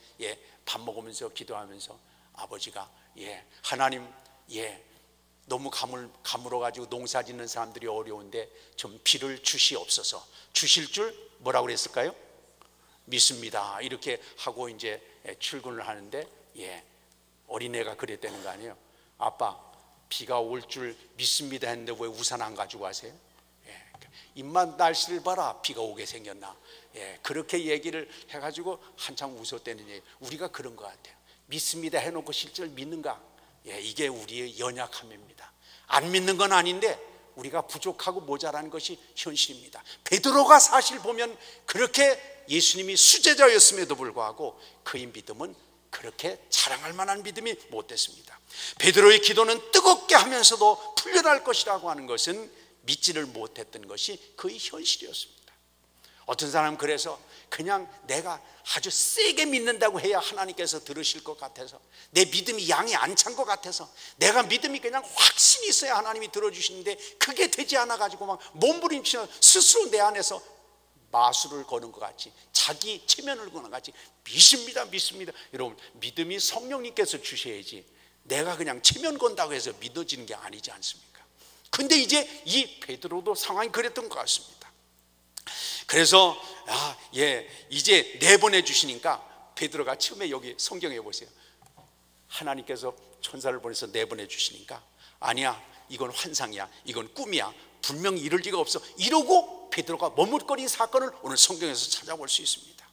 밥 먹으면서 기도하면서 아버지가 하나님 너무 가물어가지고 농사 짓는 사람들이 어려운데 좀 비를 주시옵소서. 주실 줄 뭐라고 그랬을까요? 믿습니다, 이렇게 하고 이제 출근을 하는데 어린애가 그랬다는 거 아니에요. 아빠, 비가 올 줄 믿습니다 했는데 왜 우산 안 가지고 가세요? 입만 날씨를 봐라, 비가 오게 생겼나. 그렇게 얘기를 해가지고 한참 웃었다는 얘기. 우리가 그런 것 같아요. 믿습니다 해놓고 실제로 믿는가? 이게 우리의 연약함입니다. 안 믿는 건 아닌데 우리가 부족하고 모자란 것이 현실입니다. 베드로가 사실 보면 그렇게 예수님이 수제자였음에도 불구하고 그의 믿음은 그렇게 자랑할 만한 믿음이 못 됐습니다. 베드로의 기도는 뜨겁게 하면서도 풀려날 것이라고 하는 것은 믿지를 못했던 것이 그의 현실이었습니다. 어떤 사람은 그래서 그냥 내가 아주 세게 믿는다고 해야 하나님께서 들으실 것 같아서, 내 믿음이 양이 안 찬 것 같아서, 내가 믿음이 그냥 확신이 있어야 하나님이 들어주시는데 그게 되지 않아 가지고 막 몸부림치며 스스로 내 안에서 마술을 거는 것 같이, 자기 체면을 거는 것 같이 믿습니다 믿습니다. 여러분, 믿음이 성령님께서 주셔야지 내가 그냥 체면 건다고 해서 믿어지는 게 아니지 않습니까? 근데 이제 이 베드로도 상황이 그랬던 것 같습니다. 그래서 이제 내보내 주시니까 베드로가 처음에 여기 성경에 보세요. 하나님께서 천사를 보내서 내보내 주시니까 아니야, 이건 환상이야, 이건 꿈이야, 분명히 이럴 리가 없어, 이러고 베드로가 머뭇거린 사건을 오늘 성경에서 찾아볼 수 있습니다.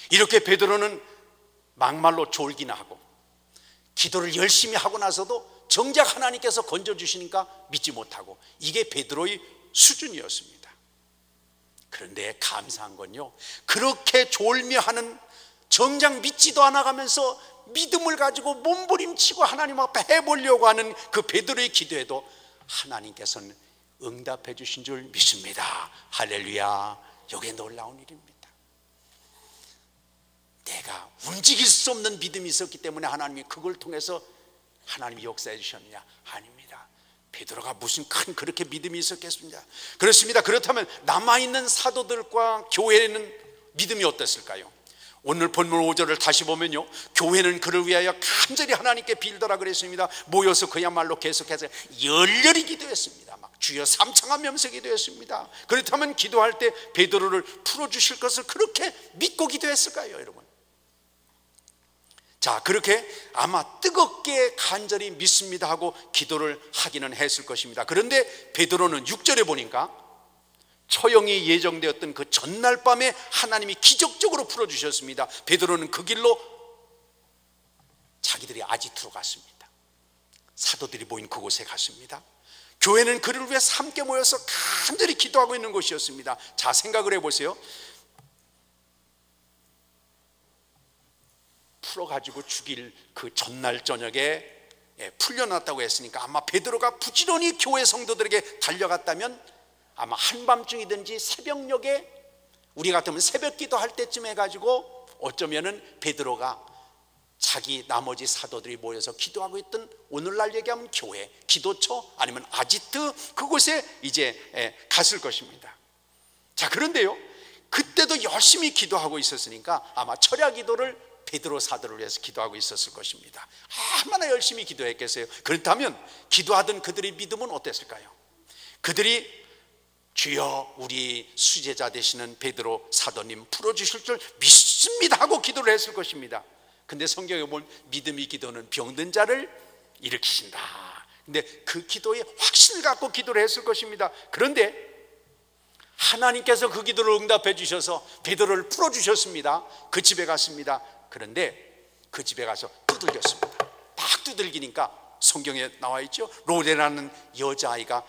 이렇게 베드로는 막말로 졸기나 하고 기도를 열심히 하고 나서도 정작 하나님께서 건져주시니까 믿지 못하고, 이게 베드로의 수준이었습니다. 그런데 감사한 건요, 그렇게 졸며하는, 정작 믿지도 않아가면서 믿음을 가지고 몸부림치고 하나님 앞에 해보려고 하는 그 베드로의 기도에도 하나님께서는 응답해 주신 줄 믿습니다. 할렐루야. 이게 놀라운 일입니다. 내가 움직일 수 없는 믿음이 있었기 때문에 하나님이 그걸 통해서 하나님이 역사해 주셨냐? 아닙니다. 베드로가 무슨 큰 그렇게 믿음이 있었겠습니까? 그렇습니다. 그렇다면 남아있는 사도들과 교회는 믿음이 어땠을까요? 오늘 본문 5절을 다시 보면요, 교회는 그를 위하여 간절히 하나님께 빌더라 그랬습니다. 모여서 그야말로 계속해서 열렬히 기도했습니다. 막 주여 3창하면서 기도했습니다. 그렇다면 기도할 때 베드로를 풀어주실 것을 그렇게 믿고 기도했을까요, 여러분? 자, 그렇게 아마 뜨겁게 간절히 믿습니다 하고 기도를 하기는 했을 것입니다. 그런데 베드로는 6절에 보니까 처형이 예정되었던 그 전날 밤에 하나님이 기적적으로 풀어주셨습니다. 베드로는 그 길로 자기들이 아지트로 갔습니다. 사도들이 모인 그곳에 갔습니다. 교회는 그를 위해서 함께 모여서 간절히 기도하고 있는 곳이었습니다. 자, 생각을 해보세요. 풀어가지고 죽일 그 전날 저녁에 풀려났다고 했으니까 아마 베드로가 부지런히 교회 성도들에게 달려갔다면 아마 한밤중이든지 새벽녘에, 우리 같으면 새벽 기도할 때쯤 해가지고 어쩌면은 베드로가 자기 나머지 사도들이 모여서 기도하고 있던, 오늘날 얘기하면 교회, 기도처 아니면 아지트, 그곳에 이제 갔을 것입니다. 자, 그런데요, 그때도 열심히 기도하고 있었으니까 아마 철야 기도를 베드로 사도를 위해서 기도하고 있었을 것입니다. 얼마나 열심히 기도했겠어요? 그렇다면 기도하던 그들의 믿음은 어땠을까요? 그들이 주여 우리 수제자 되시는 베드로 사도님 풀어주실 줄 믿습니다 하고 기도를 했을 것입니다. 근데 성경에 보면 믿음이 기도는 병든 자를 일으키신다. 근데 그 기도에 확신을 갖고 기도를 했을 것입니다. 그런데 하나님께서 그 기도를 응답해 주셔서 베드로를 풀어주셨습니다. 그 집에 갔습니다. 그런데 그 집에 가서 두들겼습니다. 딱 두들기니까 성경에 나와 있죠, 로데라는 여자아이가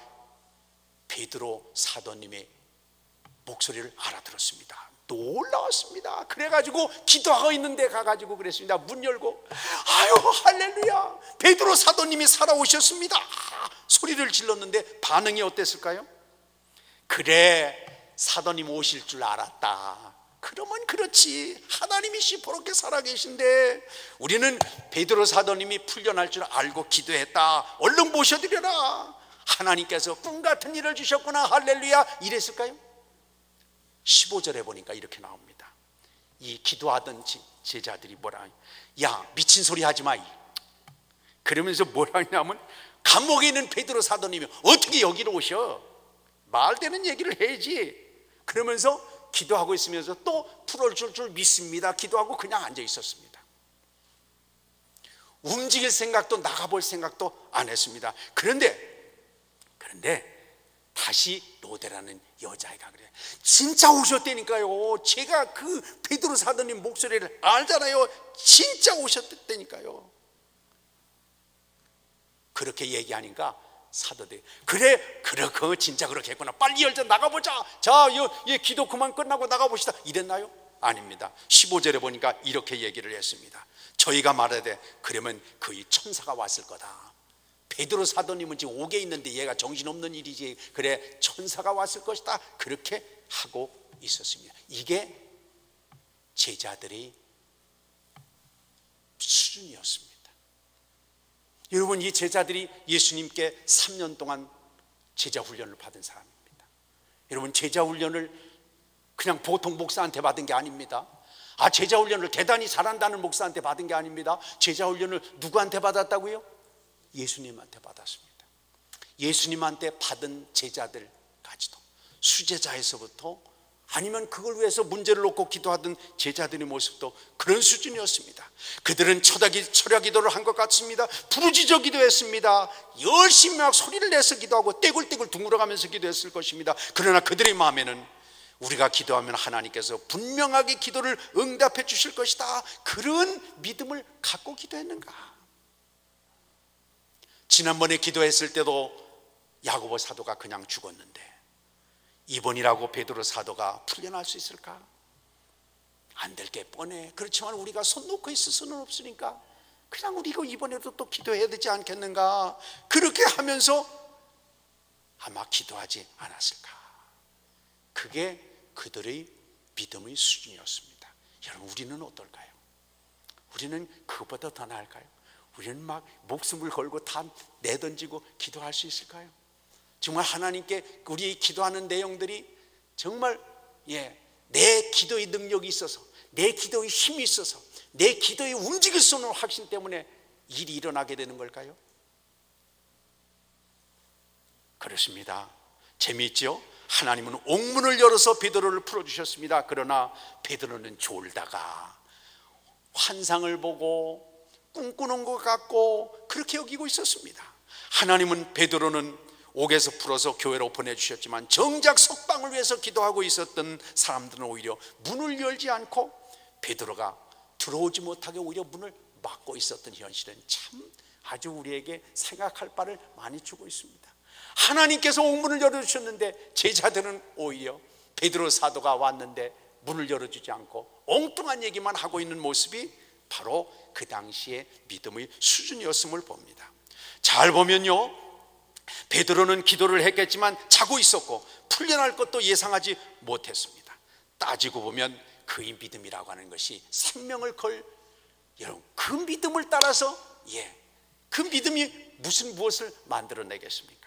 베드로 사도님의 목소리를 알아들었습니다. 놀라웠습니다. 그래가지고 기도하고 있는데 가가지고 그랬습니다. 문 열고 아유 할렐루야, 베드로 사도님이 살아오셨습니다 소리를 질렀는데 반응이 어땠을까요? 그래, 사도님 오실 줄 알았다. 그러면 그렇지, 하나님이 시퍼렇게 살아계신데 우리는 베드로 사도님이 풀려날 줄 알고 기도했다, 얼른 모셔드려라, 하나님께서 꿈같은 일을 주셨구나, 할렐루야, 이랬을까요? 15절에 보니까 이렇게 나옵니다. 이 기도하던 제자들이 뭐라, 야 미친 소리 하지 마, 그러면서 뭐라 하냐면, 감옥에 있는 베드로 사도님이 어떻게 여기로 오셔, 말되는 얘기를 해야지. 그러면서 기도하고 있으면서 또 풀어줄 줄 믿습니다 기도하고 그냥 앉아 있었습니다. 움직일 생각도 나가볼 생각도 안 했습니다. 그런데 다시 로데라는 여자애가 그래, 진짜 오셨다니까요, 제가 그 베드로 사도님 목소리를 알잖아요, 진짜 오셨다니까요. 그렇게 얘기하니까 사도들이 그래 그거 진짜 그렇게 했구나, 빨리 열자 나가보자, 자 이 기도 그만 끝나고 나가봅시다, 이랬나요? 아닙니다. 15절에 보니까 이렇게 얘기를 했습니다. 저희가 말하되 그러면 그의 천사가 왔을 거다. 베드로 사도님은 지금 옥에 있는데 얘가 정신없는 일이지, 그래 천사가 왔을 것이다, 그렇게 하고 있었습니다. 이게 제자들의 수준이었습니다. 여러분, 이 제자들이 예수님께 3년 동안 제자 훈련을 받은 사람입니다. 여러분, 제자 훈련을 그냥 보통 목사한테 받은 게 아닙니다. 제자 훈련을 대단히 잘한다는 목사한테 받은 게 아닙니다. 제자 훈련을 누구한테 받았다고요? 예수님한테 받았습니다. 예수님한테 받은 제자들까지도, 수제자에서부터 아니면 그걸 위해서 문제를 놓고 기도하던 제자들의 모습도 그런 수준이었습니다. 그들은 철야 기도를 한 것 같습니다. 부르짖어 기도했습니다. 열심히 막 소리를 내서 기도하고 떼굴떼굴 둥그러가면서 기도했을 것입니다. 그러나 그들의 마음에는 우리가 기도하면 하나님께서 분명하게 기도를 응답해 주실 것이다, 그런 믿음을 갖고 기도했는가? 지난번에 기도했을 때도 야고보 사도가 그냥 죽었는데 이번이라고 베드로 사도가 풀려날 수 있을까? 안 될 게 뻔해. 그렇지만 우리가 손 놓고 있을 수는 없으니까 그냥 우리가 이번에도 또 기도해야 되지 않겠는가? 그렇게 하면서 아마 기도하지 않았을까? 그게 그들의 믿음의 수준이었습니다. 여러분, 우리는 어떨까요? 우리는 그것보다 더 나을까요? 우리는 막 목숨을 걸고 다 내던지고 기도할 수 있을까요? 정말 하나님께 우리 기도하는 내용들이 정말 내 기도의 능력이 있어서, 내 기도의 힘이 있어서, 내 기도의 움직일 수 없는 확신 때문에 일이 일어나게 되는 걸까요? 그렇습니다. 재미있죠? 하나님은 옥문을 열어서 베드로를 풀어주셨습니다. 그러나 베드로는 졸다가 환상을 보고 꿈꾸는 것 같고 그렇게 여기고 있었습니다. 하나님은 베드로는 옥에서 풀어서 교회로 보내주셨지만 정작 석방을 위해서 기도하고 있었던 사람들은 오히려 문을 열지 않고 베드로가 들어오지 못하게 오히려 문을 막고 있었던 현실은 참 아주 우리에게 생각할 바를 많이 주고 있습니다. 하나님께서 옥문을 열어주셨는데 제자들은 오히려 베드로 사도가 왔는데 문을 열어주지 않고 엉뚱한 얘기만 하고 있는 모습이 바로 그 당시의 믿음의 수준이었음을 봅니다. 잘 보면요, 베드로는 기도를 했겠지만 자고 있었고 풀려날 것도 예상하지 못했습니다. 따지고 보면 그의 믿음이라고 하는 것이 생명을 걸, 여러분, 그 믿음을 따라서 그 믿음이 무엇을 만들어내겠습니까?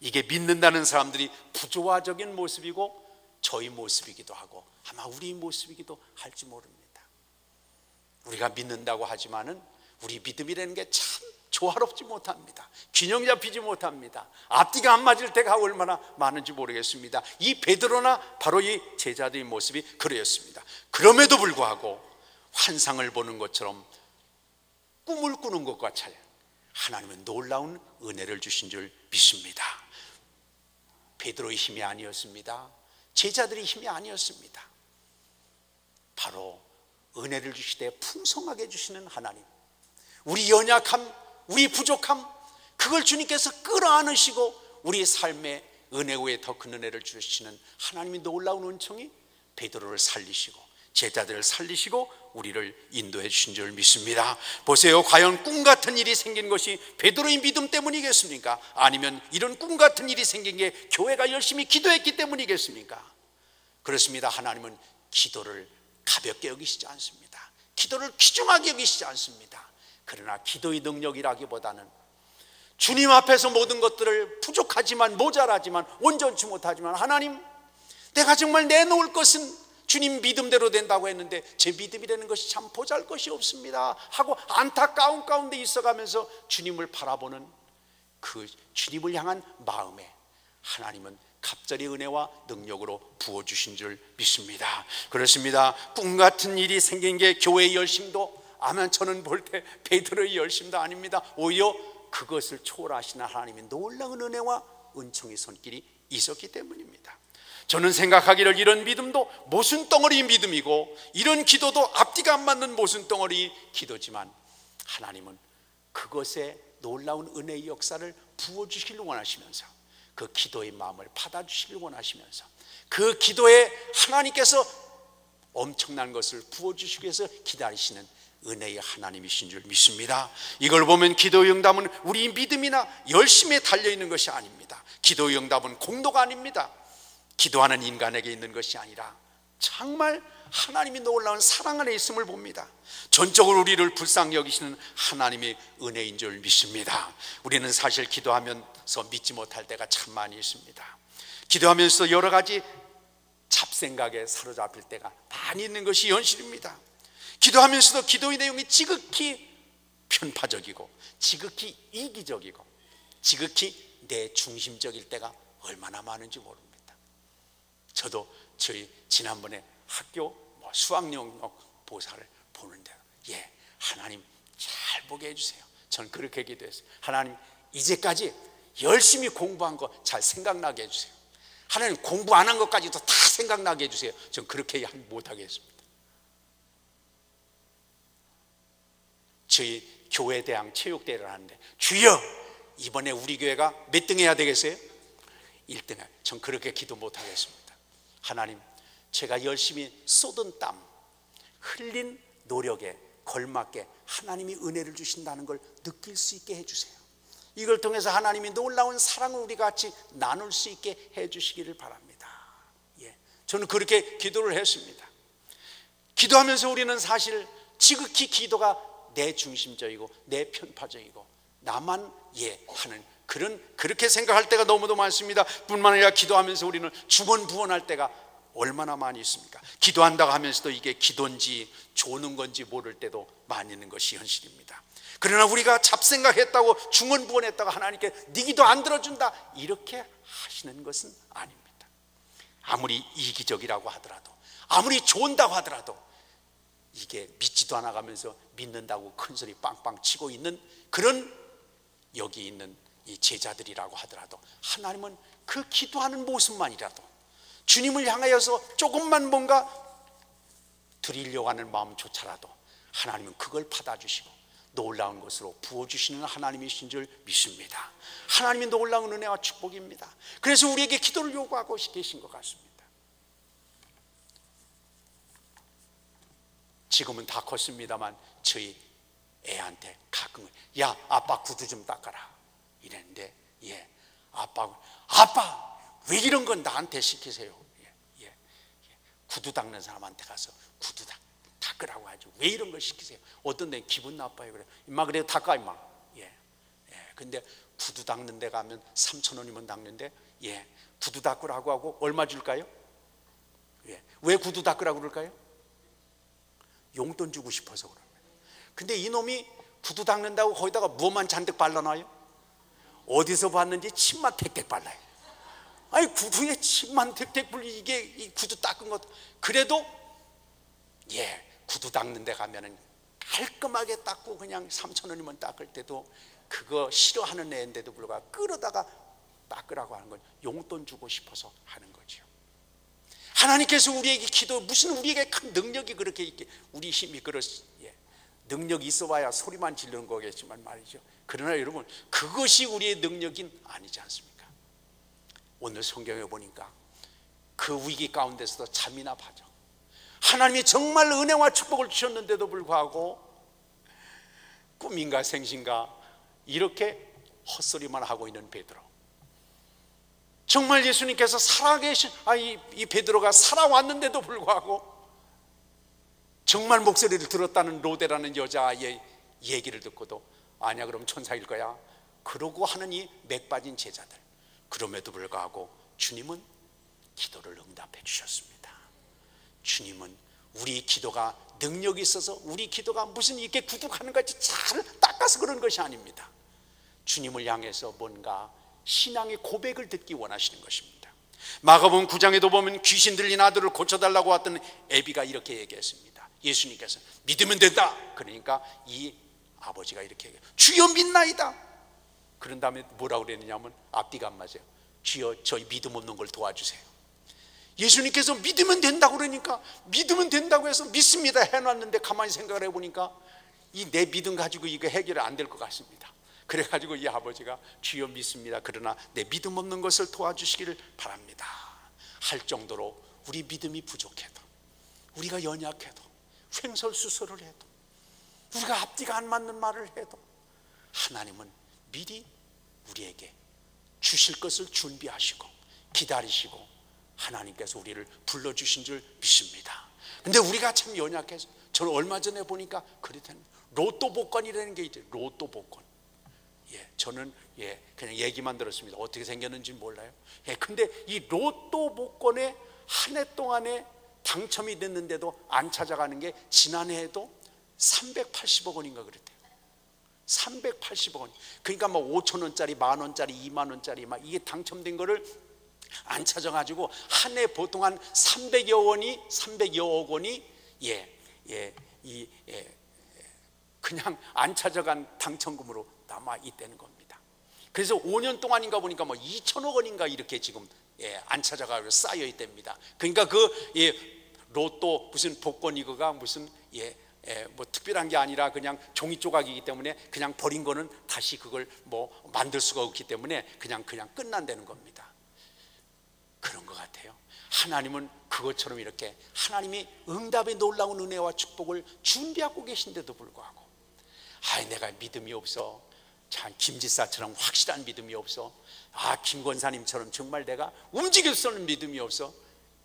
이게 믿는다는 사람들이 부조화적인 모습이고 저희 모습이기도 하고 아마 우리 모습이기도 할지 모릅니다. 우리가 믿는다고 하지만은 우리 믿음이라는 게 참 조화롭지 못합니다. 균형 잡히지 못합니다. 앞뒤가 안 맞을 때가 얼마나 많은지 모르겠습니다. 이 베드로나 바로 이 제자들의 모습이 그러했습니다. 그럼에도 불구하고 환상을 보는 것처럼 꿈을 꾸는 것과 같이 하나님은 놀라운 은혜를 주신 줄 믿습니다. 베드로의 힘이 아니었습니다. 제자들의 힘이 아니었습니다. 바로 은혜를 주시되 풍성하게 주시는 하나님, 우리 연약함, 우리 부족함, 그걸 주님께서 끌어안으시고 우리 삶의 은혜 위에 더 큰 은혜를 주시는 하나님의 놀라운 은총이 베드로를 살리시고 제자들을 살리시고 우리를 인도해 주신 줄 믿습니다. 보세요, 과연 꿈 같은 일이 생긴 것이 베드로의 믿음 때문이겠습니까? 아니면 이런 꿈 같은 일이 생긴 게 교회가 열심히 기도했기 때문이겠습니까? 그렇습니다. 하나님은 기도를 가볍게 여기시지 않습니다. 기도를 귀중하게 여기시지 않습니다. 그러나 기도의 능력이라기보다는 주님 앞에서 모든 것들을 부족하지만 모자라지만 온전치 못하지만 하나님, 내가 정말 내놓을 것은 주님 믿음대로 된다고 했는데 제 믿음이라는 것이 참 보잘것이 없습니다 하고 안타까운 가운데 있어가면서 주님을 바라보는 그 주님을 향한 마음에 하나님은 갑자기 은혜와 능력으로 부어주신 줄 믿습니다. 그렇습니다. 꿈 같은 일이 생긴 게 교회의 열심도 아멘, 저는 볼 때 베드로의 열심도 아닙니다. 오히려 그것을 초월하시는 하나님의 놀라운 은혜와 은총의 손길이 있었기 때문입니다. 저는 생각하기를 이런 믿음도 모순덩어리 믿음이고 이런 기도도 앞뒤가 안 맞는 모순덩어리 기도지만 하나님은 그것에 놀라운 은혜의 역사를 부어주시길 원하시면서 그 기도의 마음을 받아주시길 원하시면서 그 기도에 하나님께서 엄청난 것을 부어주시기 위해서 기다리시는 은혜의 하나님이신 줄 믿습니다. 이걸 보면 기도의 응답은 우리 믿음이나 열심에 달려있는 것이 아닙니다. 기도의 응답은 공로가 아닙니다. 기도하는 인간에게 있는 것이 아니라 정말 하나님이 놀라운 사랑 안에 있음을 봅니다. 전적으로 우리를 불쌍히 여기시는 하나님의 은혜인 줄 믿습니다. 우리는 사실 기도하면서 믿지 못할 때가 참 많이 있습니다. 기도하면서 여러 가지 잡생각에 사로잡힐 때가 많이 있는 것이 현실입니다. 기도하면서도 기도의 내용이 지극히 편파적이고 지극히 이기적이고 지극히 내 중심적일 때가 얼마나 많은지 모릅니다. 저도 저희 지난번에 학교 수학영역 보사를 보는데 하나님 잘 보게 해주세요. 저는 그렇게 기도했어요. 하나님 이제까지 열심히 공부한 거 잘 생각나게 해주세요. 하나님 공부 안 한 것까지도 다 생각나게 해주세요. 저는 그렇게 못하게 했습니다. 저희 교회대항 체육대회를 하는데 주여 이번에 우리 교회가 몇 등 해야 되겠어요? 1등. 전 그렇게 기도 못하겠습니다. 하나님 제가 열심히 쏟은 땀 흘린 노력에 걸맞게 하나님이 은혜를 주신다는 걸 느낄 수 있게 해주세요. 이걸 통해서 하나님이 놀라운 사랑을 우리 같이 나눌 수 있게 해주시기를 바랍니다. 저는 그렇게 기도를 했습니다. 기도하면서 우리는 사실 지극히 기도가 내 중심적이고 내 편파적이고 나만 하는 그렇게 생각할 때가 너무도 많습니다. 뿐만 아니라 기도하면서 우리는 중언부언할 때가 얼마나 많이 있습니까? 기도한다고 하면서도 이게 기도인지 조는 건지 모를 때도 많이 있는 것이 현실입니다. 그러나 우리가 잡생각했다고 중언부언했다고 하나님께 네 기도 안 들어준다 이렇게 하시는 것은 아닙니다. 아무리 이기적이라고 하더라도 아무리 좋은다고 하더라도 이게 믿지도 않아가면서 믿는다고 큰소리 빵빵 치고 있는 그런 여기 있는 이 제자들이라고 하더라도 하나님은 그 기도하는 모습만이라도 주님을 향하여서 조금만 뭔가 드리려고 하는 마음조차라도 하나님은 그걸 받아주시고 놀라운 것으로 부어주시는 하나님이신 줄 믿습니다. 하나님이 놀라운 은혜와 축복입니다. 그래서 우리에게 기도를 요구하고 계신 것 같습니다. 지금은 다 컸습니다만 저희 애한테 가끔은 야 아빠 구두 좀 닦아라 이랬는데 아빠 왜 이런 건 나한테 시키세요? 구두 닦는 사람한테 가서 구두 닦으라고 하죠. 왜 이런 걸 시키세요? 어떤 데는 기분 나빠요. 그래 임마 그래도 닦아 임마. 근데 구두 닦는 데 가면 3,000원이면 닦는데 구두 닦으라고 하고 얼마 줄까요? 왜 구두 닦으라고 그럴까요? 용돈 주고 싶어서 그럽니다. 근데 이놈이 구두 닦는다고 거기다가 무엇만 잔뜩 발라놔요? 어디서 봤는지 침만 택택 발라요. 아니 구두에 침만 택택 불리 이게 이 구두 닦은 것 그래도 구두 닦는 데 가면은 깔끔하게 닦고 그냥 3,000원이면 닦을 때도 그거 싫어하는 애인데도 불구하고 끌어다가 닦으라고 하는 건 용돈 주고 싶어서 하는 거죠. 하나님께서 우리에게 무슨 우리에게 큰 능력이 그렇게 있게 우리 힘이 능력이 있어봐야 소리만 지르는 거겠지만 말이죠. 그러나 여러분 그것이 우리의 능력인 아니지 않습니까? 오늘 성경에 보니까 그 위기 가운데서도 잠이나 파죠. 하나님이 정말 은혜와 축복을 주셨는데도 불구하고 꿈인가 생신가 이렇게 헛소리만 하고 있는 베드로. 정말 예수님께서 살아계신 이 베드로가 살아왔는데도 불구하고 정말 목소리를 들었다는 로데라는 여자의 얘기를 듣고도 아니야 그럼 천사일 거야 그러고 하는 이 맥 빠진 제자들. 그럼에도 불구하고 주님은 기도를 응답해 주셨습니다. 주님은 우리 기도가 능력이 있어서 우리 기도가 무슨 이렇게 구둑하는 것이 잘 닦아서 그런 것이 아닙니다. 주님을 향해서 뭔가 신앙의 고백을 듣기 원하시는 것입니다. 마가복음 9장에도 보면 귀신 들린 아들을 고쳐달라고 왔던 애비가 이렇게 얘기했습니다. 예수님께서 믿으면 된다. 그러니까 이 아버지가 이렇게 얘기해요. 주여 믿나이다. 그런 다음에 뭐라고 그랬느냐면 앞뒤가 안 맞아요. 주여 저희 믿음 없는 걸 도와주세요. 예수님께서 믿으면 된다고 그러니까 믿으면 된다고 해서 믿습니다 해놨는데 가만히 생각을 해보니까 이 내 믿음 가지고 이거 해결이 안 될 것 같습니다. 그래가지고 이 아버지가 주여 믿습니다 그러나 내 믿음 없는 것을 도와주시기를 바랍니다 할 정도로 우리 믿음이 부족해도 우리가 연약해도 횡설수설을 해도 우리가 앞뒤가 안 맞는 말을 해도 하나님은 미리 우리에게 주실 것을 준비하시고 기다리시고 하나님께서 우리를 불러주신 줄 믿습니다. 근데 우리가 참 연약해서, 저는 얼마 전에 보니까 그렇다는 로또 복권이라는 게 있대요. 로또 복권. 저는 그냥 얘기만 들었습니다. 어떻게 생겼는지 몰라요. 근데 이 로또 복권에 한 해 동안에 당첨이 됐는데도 안 찾아가는 게 지난해에도 380억 원인가 그랬대요. 380억 원. 그러니까 뭐 5천 원짜리, 만 원짜리, 2만 원짜리 막 이게 당첨된 거를 안 찾아가지고 한 해 보통 한 300여억 원이 그냥 안 찾아간 당첨금으로 남아 있다는 겁니다. 그래서 5년 동안인가 보니까 뭐 2천억 원인가 이렇게 지금 안 찾아가고 쌓여 있답니다. 그러니까 로또 무슨 복권 이거가 무슨 뭐 특별한 게 아니라 그냥 종이 조각이기 때문에 그냥 버린 거는 다시 그걸 뭐 만들 수가 없기 때문에 그냥 끝난다는 겁니다. 그런 것 같아요. 하나님은 그것처럼 이렇게 하나님이 응답의 놀라운 은혜와 축복을 준비하고 계신데도 불구하고, 내가 믿음이 없어, 참 김지사처럼 확실한 믿음이 없어, 김권사님처럼 정말 내가 움직일 수 없는 믿음이 없어,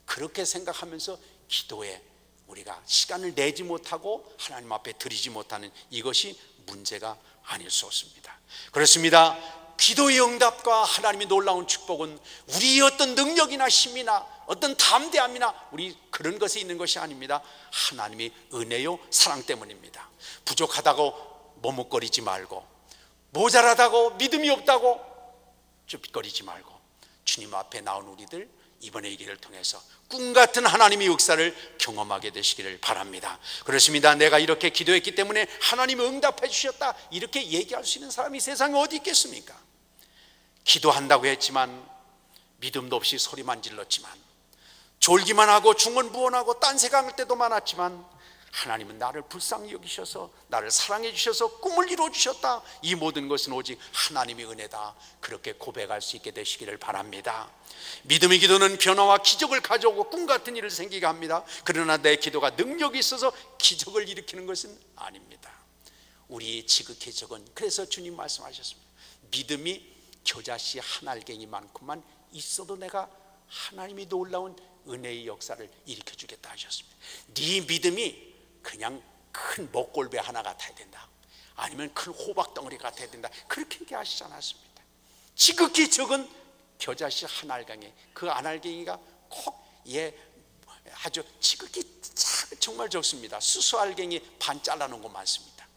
그렇게 생각하면서 기도에 우리가 시간을 내지 못하고 하나님 앞에 드리지 못하는 이것이 문제가 아닐 수 없습니다. 그렇습니다. 기도의 응답과 하나님의 놀라운 축복은 우리의 어떤 능력이나 힘이나 어떤 담대함이나 우리 그런 것에 있는 것이 아닙니다. 하나님의 은혜요 사랑 때문입니다. 부족하다고 머뭇거리지 말고, 모자라다고 믿음이 없다고 쭈삣거리지 말고, 주님 앞에 나온 우리들 이번에 이 길을 통해서 꿈같은 하나님의 역사를 경험하게 되시기를 바랍니다. 그렇습니다. 내가 이렇게 기도했기 때문에 하나님이 응답해 주셨다, 이렇게 얘기할 수 있는 사람이 세상에 어디 있겠습니까? 기도한다고 했지만 믿음도 없이 소리만 질렀지만, 졸기만 하고 중언부언하고 딴색할 때도 많았지만, 하나님은 나를 불쌍히 여기셔서 나를 사랑해 주셔서 꿈을 이루어 주셨다, 이 모든 것은 오직 하나님의 은혜다, 그렇게 고백할 수 있게 되시기를 바랍니다. 믿음의 기도는 변화와 기적을 가져오고 꿈같은 일을 생기게 합니다. 그러나 내 기도가 능력이 있어서 기적을 일으키는 것은 아닙니다. 우리 지극히 적은, 그래서 주님 말씀하셨습니다. 믿음이 겨자씨 한 알갱이만큼만 있어도 내가 하나님이 놀라운 은혜의 역사를 일으켜주겠다 하셨습니다. 네 믿음이 그냥 큰 먹골배 하나 같아야 된다, 아니면 큰 호박덩어리 같아야 된다, 그렇게 얘기하시지 않았습니다. 지극히 적은 겨자씨 한 알갱이, 그 한 알갱이가 꼭 아주 지극히 정말 적습니다. 수수 알갱이 반 잘라놓은 거 많습니다.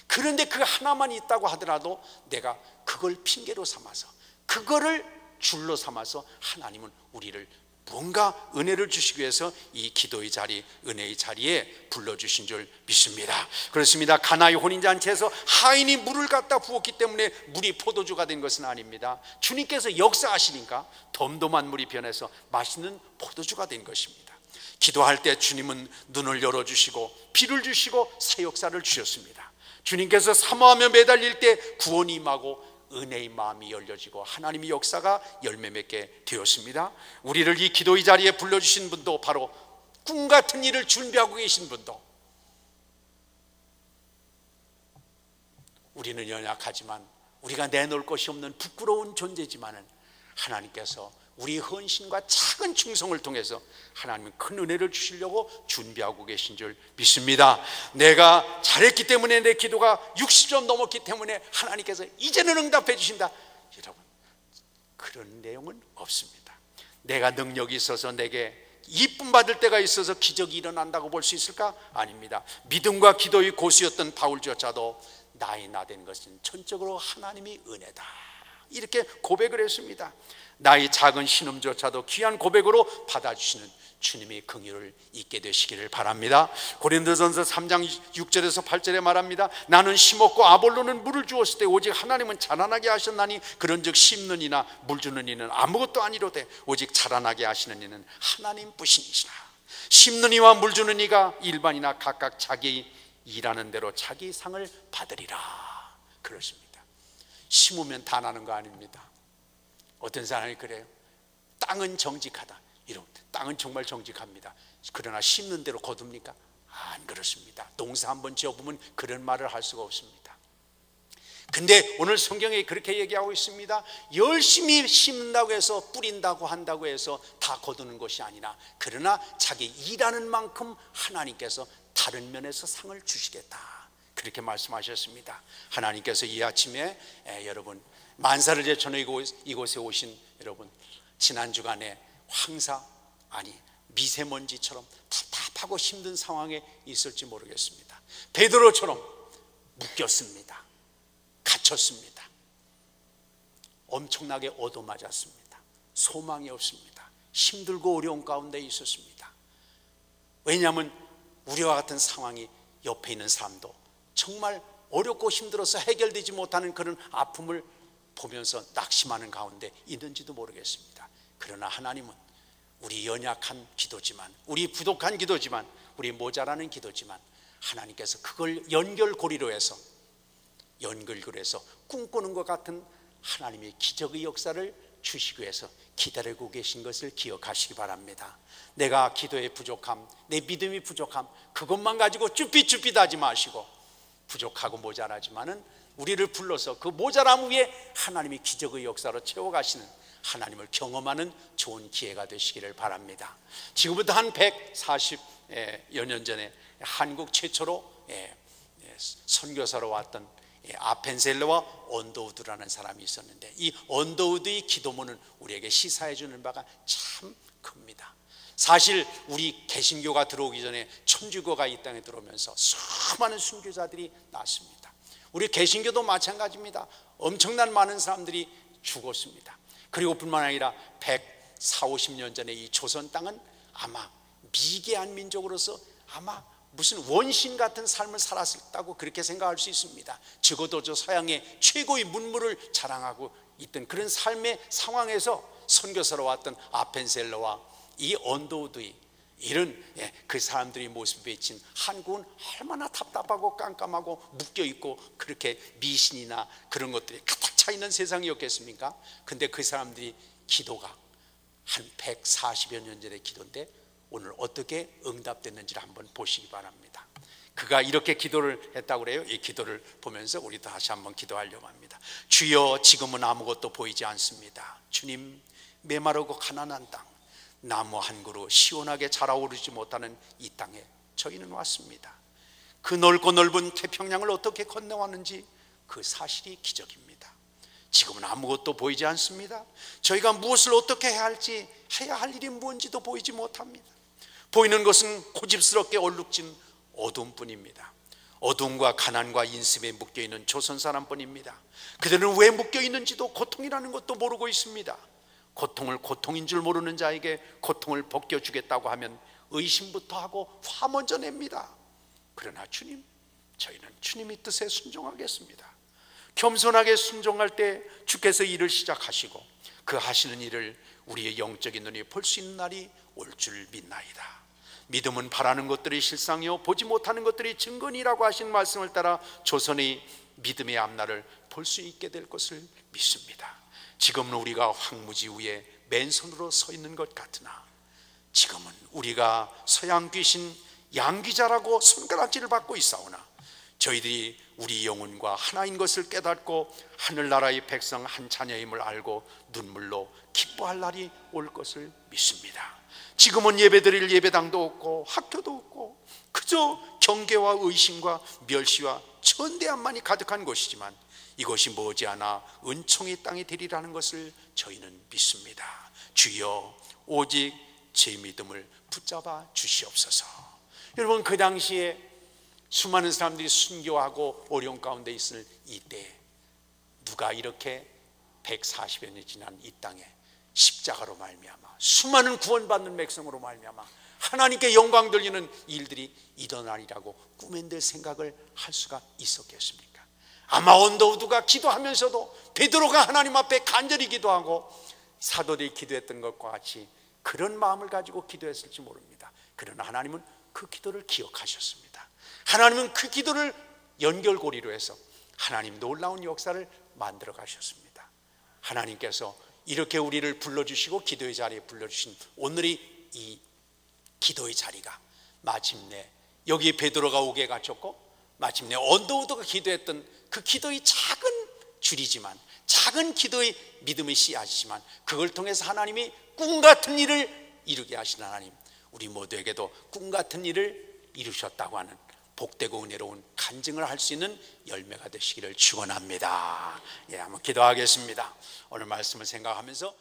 그런데 그 하나만 있다고 하더라도 내가 그걸 핑계로 삼아서, 그거를 줄로 삼아서 하나님은 우리를 뭔가 은혜를 주시기 위해서 이 기도의 자리, 은혜의 자리에 불러주신 줄 믿습니다. 그렇습니다. 가나의 혼인잔치에서 하인이 물을 갖다 부었기 때문에 물이 포도주가 된 것은 아닙니다. 주님께서 역사하시니까 덤덤한 물이 변해서 맛있는 포도주가 된 것입니다. 기도할 때 주님은 눈을 열어주시고 비를 주시고 새 역사를 주셨습니다. 주님께서 사모하며 매달릴 때 구원이 임하고 은혜의 마음이 열려지고 하나님의 역사가 열매 맺게 되었습니다. 우리를 이 기도의 자리에 불러주신 분도 바로 꿈같은 일을 준비하고 계신 분도, 우리는 연약하지만 우리가 내놓을 것이 없는 부끄러운 존재지만은 하나님께서 우리 헌신과 작은 충성을 통해서 하나님은 큰 은혜를 주시려고 준비하고 계신 줄 믿습니다. 내가 잘했기 때문에, 내 기도가 60점 넘었기 때문에 하나님께서 이제는 응답해 주신다, 여러분 그런 내용은 없습니다. 내가 능력이 있어서 내게 이쁨 받을 때가 있어서 기적이 일어난다고 볼 수 있을까? 아닙니다. 믿음과 기도의 고수였던 바울조차도 나의 나된 것은 전적으로 하나님의 은혜다, 이렇게 고백을 했습니다. 나의 작은 신음조차도 귀한 고백으로 받아주시는 주님의 긍휼을 잊게 되시기를 바랍니다. 고린도전서 3장 6절에서 8절에 말합니다. 나는 심었고 아볼로는 물을 주었을 때 오직 하나님은 자라나게 하셨나니, 그런즉 심는 이나 물 주는 이는 아무것도 아니로되 오직 자라나게 하시는 이는 하나님 뿐이시라. 심는 이와 물 주는 이가 일반이나 각각 자기 일하는 대로 자기 상을 받으리라. 그렇습니다. 심으면 다 나는 거 아닙니다. 어떤 사람이 그래요. 땅은 정직하다, 이런, 땅은 정말 정직합니다. 그러나 심는 대로 거둡니까? 안 그렇습니다. 농사 한번 지어보면 그런 말을 할 수가 없습니다. 근데 오늘 성경에 그렇게 얘기하고 있습니다. 열심히 심는다고 해서 뿌린다고 한다고 해서 다 거두는 것이 아니라, 그러나 자기 일하는 만큼 하나님께서 다른 면에서 상을 주시겠다, 그렇게 말씀하셨습니다. 하나님께서 이 아침에 여러분 만사를 제쳐놓은 이곳에 오신 여러분, 지난 주간에 황사, 아니 미세먼지처럼 답답하고 힘든 상황에 있을지 모르겠습니다. 베드로처럼 묶였습니다. 갇혔습니다. 엄청나게 얻어맞았습니다. 소망이 없습니다. 힘들고 어려운 가운데 있었습니다. 왜냐하면 우리와 같은 상황이 옆에 있는 사람도 정말 어렵고 힘들어서 해결되지 못하는 그런 아픔을 보면서 낙심하는 가운데 있는지도 모르겠습니다. 그러나 하나님은 우리 연약한 기도지만, 우리 부족한 기도지만, 우리 모자라는 기도지만, 하나님께서 그걸 연결고리로 해서 꿈꾸는 것 같은 하나님의 기적의 역사를 주시기 위해서 기다리고 계신 것을 기억하시기 바랍니다. 내가 기도의 부족함, 내 믿음이 부족함, 그것만 가지고 쭈삣쭈삣하지 마시고, 부족하고 모자라지만은 우리를 불러서 그 모자람 위에 하나님이 기적의 역사로 채워가시는 하나님을 경험하는 좋은 기회가 되시기를 바랍니다. 지금부터 한 140여 년 전에 한국 최초로 선교사로 왔던 아펜셀러와 언더우드라는 사람이 있었는데, 이 언더우드의 기도문은 우리에게 시사해 주는 바가 참 큽니다. 사실 우리 개신교가 들어오기 전에 천주교가 이 땅에 들어오면서 수많은 순교자들이 났습니다. 우리 개신교도 마찬가지입니다. 엄청난 많은 사람들이 죽었습니다. 그리고 뿐만 아니라 140, 50년 전에 이 조선 땅은 아마 미개한 민족으로서 아마 무슨 원신 같은 삶을 살았다고 그렇게 생각할 수 있습니다. 적어도 저 서양의 최고의 문물을 자랑하고 있던 그런 삶의 상황에서 선교사로 왔던 아펜셀러와 이 언더우드의 이런 그 사람들이 모습에 비친 한국은 얼마나 답답하고 깜깜하고 묶여있고 그렇게 미신이나 그런 것들이 가득 차 있는 세상이었겠습니까? 근데 그 사람들이 기도가 한 140여 년 전의 기도인데 오늘 어떻게 응답됐는지를 한번 보시기 바랍니다. 그가 이렇게 기도를 했다고 그래요. 이 기도를 보면서 우리 다시 한번 기도하려고 합니다. 주여, 지금은 아무것도 보이지 않습니다. 주님, 메마르고 가난한 땅, 나무 한 그루 시원하게 자라오르지 못하는 이 땅에 저희는 왔습니다. 그 넓고 넓은 태평양을 어떻게 건너왔는지 그 사실이 기적입니다. 지금은 아무것도 보이지 않습니다. 저희가 무엇을 어떻게 해야 할 일이 뭔지도 보이지 못합니다. 보이는 것은 고집스럽게 얼룩진 어둠뿐입니다. 어둠과 가난과 인습에 묶여있는 조선 사람뿐입니다. 그들은 왜 묶여있는지도 고통이라는 것도 모르고 있습니다. 고통을 고통인 줄 모르는 자에게 고통을 벗겨주겠다고 하면 의심부터 하고 화 먼저 냅니다. 그러나 주님, 저희는 주님의 뜻에 순종하겠습니다. 겸손하게 순종할 때 주께서 일을 시작하시고 그 하시는 일을 우리의 영적인 눈이 볼 수 있는 날이 올 줄 믿나이다. 믿음은 바라는 것들이 실상이요 보지 못하는 것들이 증거니라고 하신 말씀을 따라 조선의 믿음의 앞날을 볼 수 있게 될 것을 믿습니다. 지금은 우리가 황무지 위에 맨손으로 서 있는 것 같으나 지금은 우리가 서양 귀신 양귀자라고 손가락질을 받고 있사오나 저희들이 우리 영혼과 하나인 것을 깨닫고 하늘나라의 백성 한 자녀임을 알고 눈물로 기뻐할 날이 올 것을 믿습니다. 지금은 예배드릴 예배당도 없고 학교도 없고 그저 경계와 의심과 멸시와 천대함만이 가득한 곳이지만 이것이 머지않아 은총의 땅이 되리라는 것을 저희는 믿습니다. 주여, 오직 제 믿음을 붙잡아 주시옵소서. 여러분, 그 당시에 수많은 사람들이 순교하고 어려운 가운데 있을 이때 누가 이렇게 140여 년 지난 이 땅에 십자가로 말미암아 수많은 구원받는 백성으로 말미암아 하나님께 영광 돌리는 일들이 일어나리라고 꿈엔들 생각을 할 수가 있었겠습니까? 아마 언더우드가 기도하면서도 베드로가 하나님 앞에 간절히 기도하고 사도들이 기도했던 것과 같이 그런 마음을 가지고 기도했을지 모릅니다. 그러나 하나님은 그 기도를 기억하셨습니다. 하나님은 그 기도를 연결고리로 해서 하나님 놀라운 역사를 만들어 가셨습니다. 하나님께서 이렇게 우리를 불러주시고 기도의 자리에 불러주신 오늘의 이 기도의 자리가 마침내 여기 베드로가 옥에 갇혔고 마침내 언더우드가 기도했던 그 기도의 작은 줄이지만 작은 기도의 믿음의 씨앗이지만 그걸 통해서 하나님이 꿈 같은 일을 이루게 하신 하나님, 우리 모두에게도 꿈 같은 일을 이루셨다고 하는 복되고 은혜로운 간증을 할 수 있는 열매가 되시기를 축원합니다. 한번 기도하겠습니다. 오늘 말씀을 생각하면서